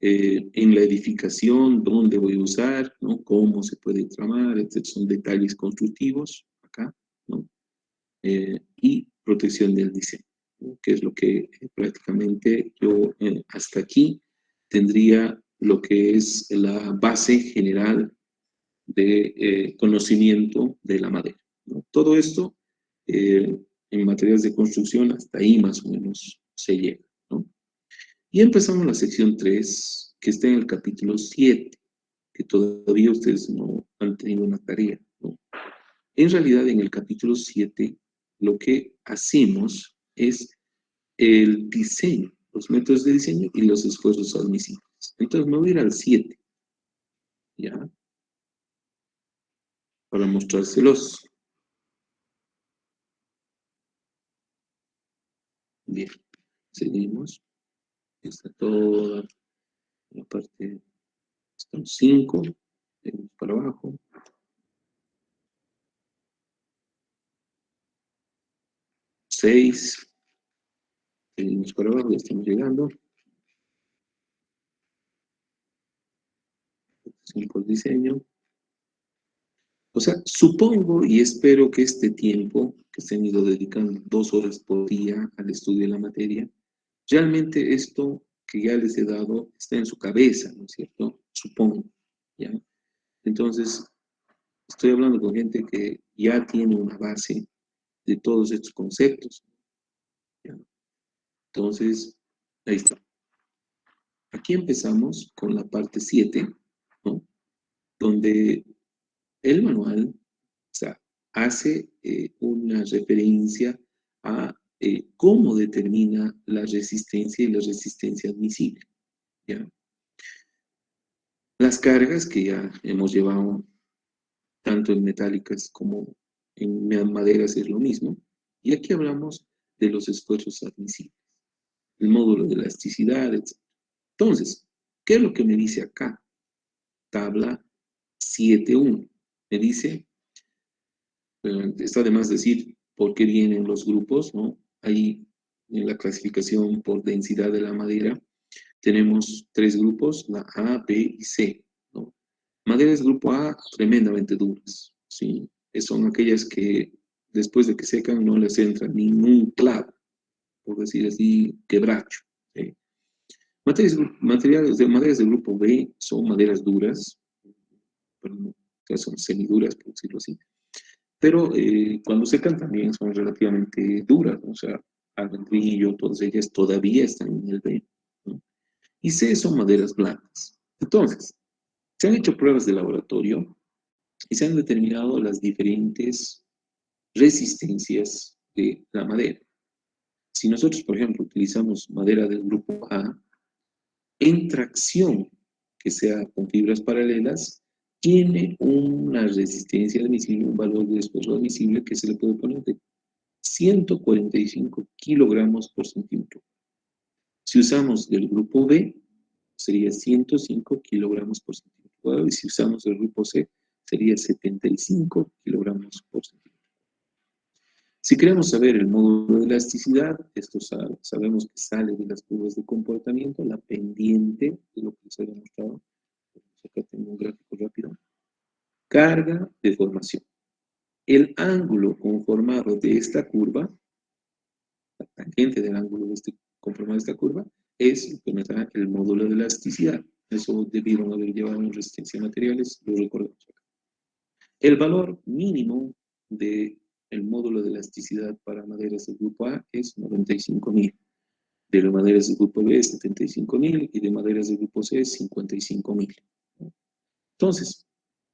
En la edificación, dónde voy a usar, ¿no? Cómo se puede tramar, etc. Son detalles constructivos acá, ¿no? Y protección del diseño, ¿no? Que es lo que prácticamente yo hasta aquí tendría lo que es la base general de conocimiento de la madera, ¿no? Todo esto en materias de construcción hasta ahí más o menos se llega, ¿no? Y empezamos la sección 3, que está en el capítulo 7, que todavía ustedes no han tenido una tarea, ¿no? En realidad, en el capítulo 7, lo que hacemos es el diseño, los métodos de diseño y los esfuerzos admisibles. Entonces, me voy a ir al 7, ¿ya? Para mostrárselos. Bien, seguimos. está toda la parte, están 5, para abajo, 6, seguimos para abajo, ya estamos llegando, 5 el diseño. O sea, supongo y espero que este tiempo que se han ido dedicando 2 horas por día al estudio de la materia, realmente esto que ya les he dado está en su cabeza, ¿no es cierto? Supongo, ¿ya? Entonces, estoy hablando con gente que ya tiene una base de todos estos conceptos, ¿ya? Entonces, ahí está. Aquí empezamos con la parte 7, ¿no? Donde el manual, o sea, hace una referencia a cómo determina la resistencia y la resistencia admisible, ¿ya? Las cargas que ya hemos llevado tanto en metálicas como en maderas es lo mismo. Y aquí hablamos de los esfuerzos admisibles, el módulo de elasticidad, etc. Entonces, ¿qué es lo que me dice acá? Tabla 7.1. Me dice, está de más decir por qué vienen los grupos, ¿no? Ahí en la clasificación por densidad de la madera tenemos 3 grupos, la A, B y C, ¿no? Maderas grupo A tremendamente duras, ¿sí? Son aquellas que después de que secan no les entra ningún clavo, por decir así, quebracho, ¿sí? Maderas de grupo B son maderas duras, pero son semiduras, por decirlo así. Pero cuando secan también son relativamente duras, ¿no? O sea, almendrillo, todas ellas todavía están en el B, ¿no? Y C son maderas blandas. Entonces, se han hecho pruebas de laboratorio y se han determinado las diferentes resistencias de la madera. Si nosotros, por ejemplo, utilizamos madera del grupo A, en tracción que sea con fibras paralelas, tiene una resistencia admisible, un valor de esfuerzo admisible que se le puede poner de 145 kilogramos por centímetro. Si usamos del grupo B, sería 105 kilogramos por centímetro cuadrado, y si usamos el grupo C, sería 75 kilogramos por centímetro. Si queremos saber el módulo de elasticidad, esto sabemos que sale de las curvas de comportamiento, la pendiente de lo que les había mostrado. Acá tengo un gráfico rápido. Carga, deformación. El ángulo conformado de esta curva, la tangente del ángulo conformado de esta curva, es lo que nos da el módulo de elasticidad. Eso debieron haber llevado en resistencia a materiales, lo recordamos acá. El valor mínimo del módulo de elasticidad para maderas del grupo A es 95.000. De las maderas del grupo B es 75.000 y de maderas del grupo C es 55.000. Entonces,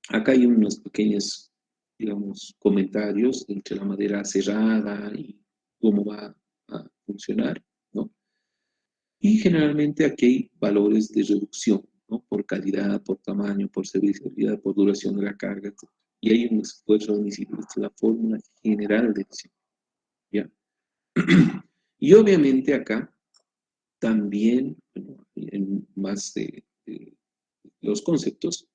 acá hay unos pequeños, digamos, comentarios entre la madera cerrada y cómo va a funcionar, ¿no? Y generalmente aquí hay valores de reducción, ¿no? Por calidad, por tamaño, por servicialidad, por duración de la carga, etc. Y hay un esfuerzo admisible. Esta es la fórmula general de acción, ¿ya? Y obviamente acá también, bueno, en más de los conceptos,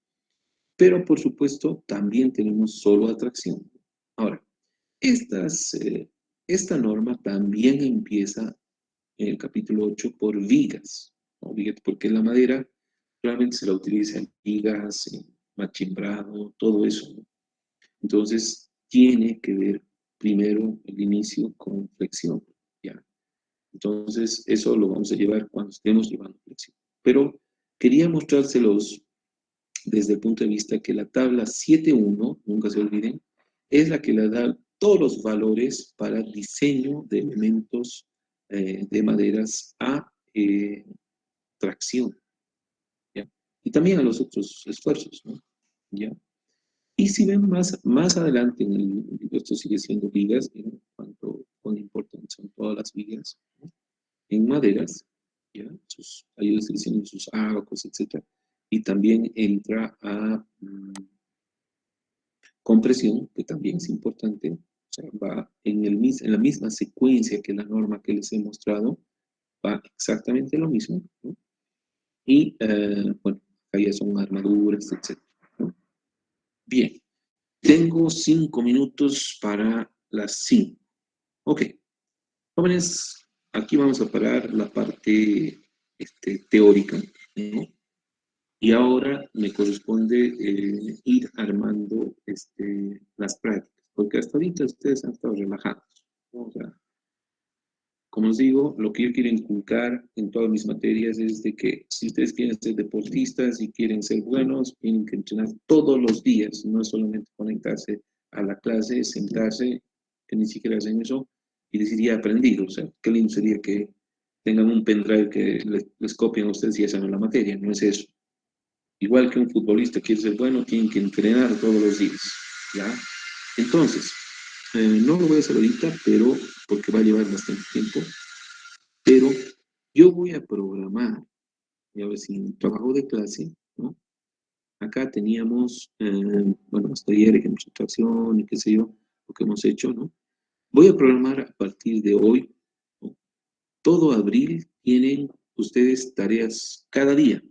pero por supuesto también tenemos solo atracción. Ahora, esta norma también empieza en el capítulo 8 por vigas, ¿no? Porque la madera realmente se la utiliza en vigas, en machimbrado, todo eso, ¿no? Entonces, tiene que ver primero el inicio con flexión, ¿ya? Entonces, eso lo vamos a llevar cuando estemos llevando flexión. Pero quería mostrárselos desde el punto de vista que la tabla 7.1, nunca se olviden, es la que le da todos los valores para diseño de elementos de maderas a tracción, ¿ya? Y también a los otros esfuerzos, ¿no? ¿Ya? Y si ven más adelante en el, esto sigue siendo vigas, en cuán importantes son todas las vigas, ¿no? En maderas, ¿ya? Ahí les diciendo sus arcos, etc. Y también entra a compresión, que también es importante, o sea, va en la misma secuencia que la norma que les he mostrado, va exactamente lo mismo, ¿no? Y, bueno, ahí son armaduras, etc., ¿no? Bien, tengo 5 minutos para las 5. Ok, jóvenes, aquí vamos a parar la parte teórica, ¿no? Y ahora me corresponde ir armando las prácticas, porque hasta ahorita ustedes han estado relajados, ¿no? O sea, como os digo, lo que yo quiero inculcar en todas mis materias es de que si ustedes quieren ser deportistas y quieren ser buenos, tienen que entrenar todos los días, no es solamente conectarse a la clase, sentarse, que ni siquiera hacen eso, y decir, ya he aprendido. O sea, qué lindo sería que tengan un pendrive que les copien a ustedes y ya saben la materia, no es eso. Igual que un futbolista quiere ser bueno, tienen que entrenar todos los días, ¿ya? Entonces, no lo voy a hacer ahorita, pero porque va a llevar bastante tiempo, pero yo voy a programar, y a ver si en el trabajo de clase, ¿no? Acá teníamos, bueno, los talleres, demostración y qué sé yo, lo que hemos hecho, ¿no? Voy a programar a partir de hoy, ¿no? Todo abril tienen ustedes tareas cada día,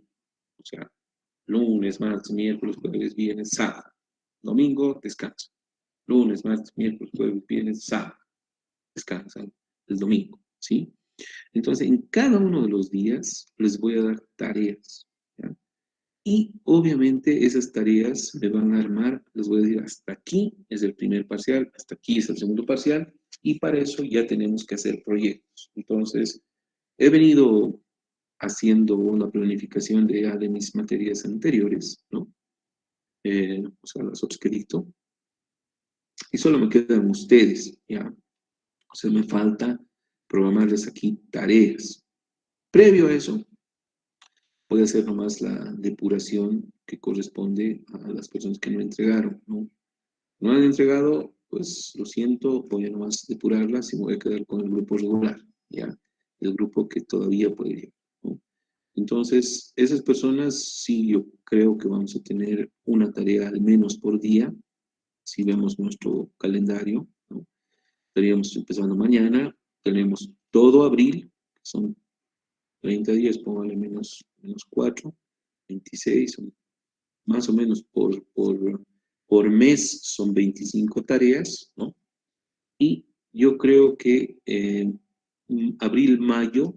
o sea, lunes, martes, miércoles, jueves, viernes, sábado. Domingo, descanso. Lunes, martes, miércoles, jueves, viernes, sábado. Descansan el domingo, ¿sí? Entonces, en cada uno de los días les voy a dar tareas, ¿ya? Y obviamente esas tareas me van a armar, les voy a decir, hasta aquí es el primer parcial, hasta aquí es el segundo parcial, y para eso ya tenemos que hacer proyectos. Entonces, he venido haciendo una planificación de mis materias anteriores, ¿no? O sea, las otras que dicto, y solo me quedan ustedes, ¿ya? O sea, me falta programarles aquí tareas. Previo a eso, voy a hacer nomás la depuración que corresponde a las personas que no entregaron, ¿no? No han entregado, pues lo siento, voy a nomás depurarlas y me voy a quedar con el grupo regular, ¿ya? El grupo que todavía puede ir, ¿no? Entonces, esas personas sí yo creo que vamos a tener una tarea al menos por día, si vemos nuestro calendario, ¿no? Estaríamos empezando mañana, tenemos todo abril, que son 30 días, póngale menos 4, 26, más o menos por mes son 25 tareas, ¿no? Y yo creo que abril, mayo,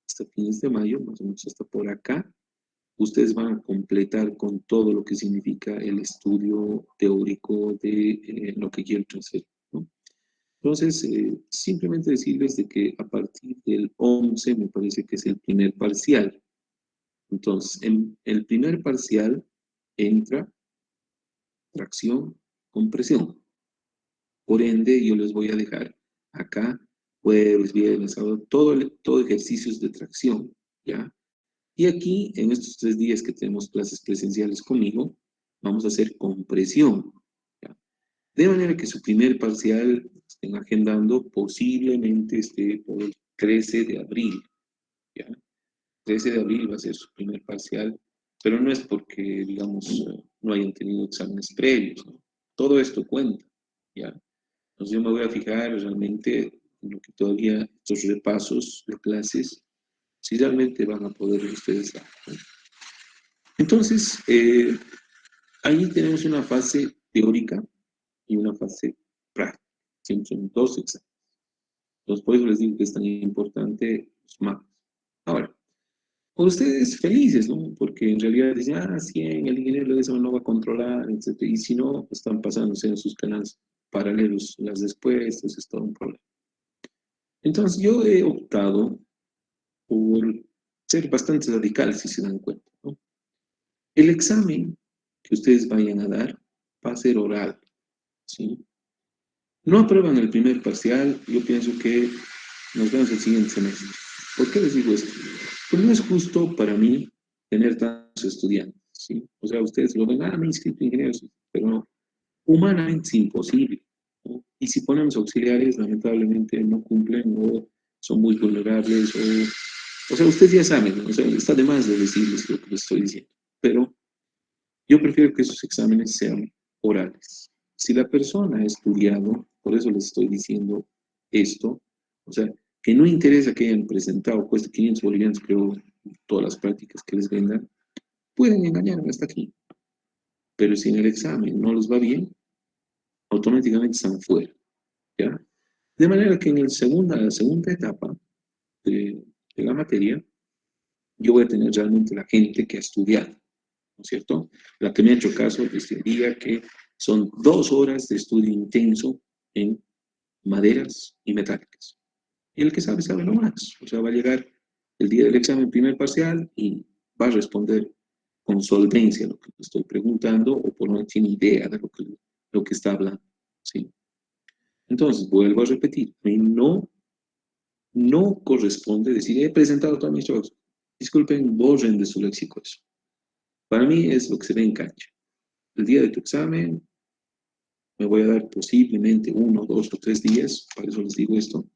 hasta fines de mayo, más o menos hasta por acá, ustedes van a completar con todo lo que significa el estudio teórico de lo que quiero hacer, ¿no? Entonces, simplemente decirles de que a partir del 11 me parece que es el primer parcial. Entonces, en el primer parcial entra tracción, compresión. Por ende, yo les voy a dejar acá, jueves, viernes, sábado, todo ejercicios de tracción, ¿ya? Y aquí, en estos 3 días que tenemos clases presenciales conmigo, vamos a hacer compresión, ¿ya? De manera que su primer parcial estén agendando, posiblemente esté por el 13 de abril, ¿ya? 13 de abril va a ser su primer parcial, pero no es porque, digamos, no hayan tenido exámenes previos, ¿no? Todo esto cuenta, ¿ya? Entonces yo me voy a fijar realmente en lo que todavía estos repasos de clases, si realmente van a poder ustedes dar, ¿no? Entonces, ahí tenemos una fase teórica y una fase práctica. Siempre son 2 exámenes. Entonces, por eso les digo que es tan importante los mapas. Ahora, por ustedes felices, ¿no? Porque en realidad dicen, ah, sí, el ingeniero de eso no va a controlar, etc. Y si no, están pasándose en sus canales paralelos las respuestas, es todo un problema. Entonces, yo he optado por ser bastante radical, si se dan cuenta, ¿no? El examen que ustedes vayan a dar va a ser oral, ¿sí? No aprueban el primer parcial, yo pienso que nos vemos el siguiente semestre. ¿Por qué les digo esto? Pues no es justo para mí tener tantos estudiantes, ¿sí? O sea, ustedes lo ven, ah, me he inscrito ingenieros, pero no, humanamente es imposible, ¿no? Y si ponemos auxiliares, lamentablemente no cumplen o son muy vulnerables o sea, ustedes ya saben, ¿no? O sea, está de más de decirles lo que les estoy diciendo, pero yo prefiero que esos exámenes sean orales. Si la persona ha estudiado, por eso les estoy diciendo esto, o sea, que no interesa que hayan presentado, cuesta 500 bolivianos, creo, todas las prácticas que les vendan, pueden engañarme hasta aquí. Pero si en el examen no les va bien, automáticamente están fuera, ¿ya? De manera que en la segunda etapa de la materia, yo voy a tener realmente la gente que ha estudiado, ¿no es cierto? La que me ha hecho caso desde el día que son 2 horas de estudio intenso en maderas y metálicas. Y el que sabe, sabe lo más. O sea, va a llegar el día del examen primer parcial y va a responder con solvencia lo que le estoy preguntando o por no tiene idea de lo que está hablando, ¿sí? Entonces, vuelvo a repetir, a mí no corresponde decir, he presentado todos mis trabajos. Disculpen, borren de su léxico eso. Para mí es lo que se ve en cancha. El día de tu examen, me voy a dar posiblemente 1, 2 o 3 días, para eso les digo esto,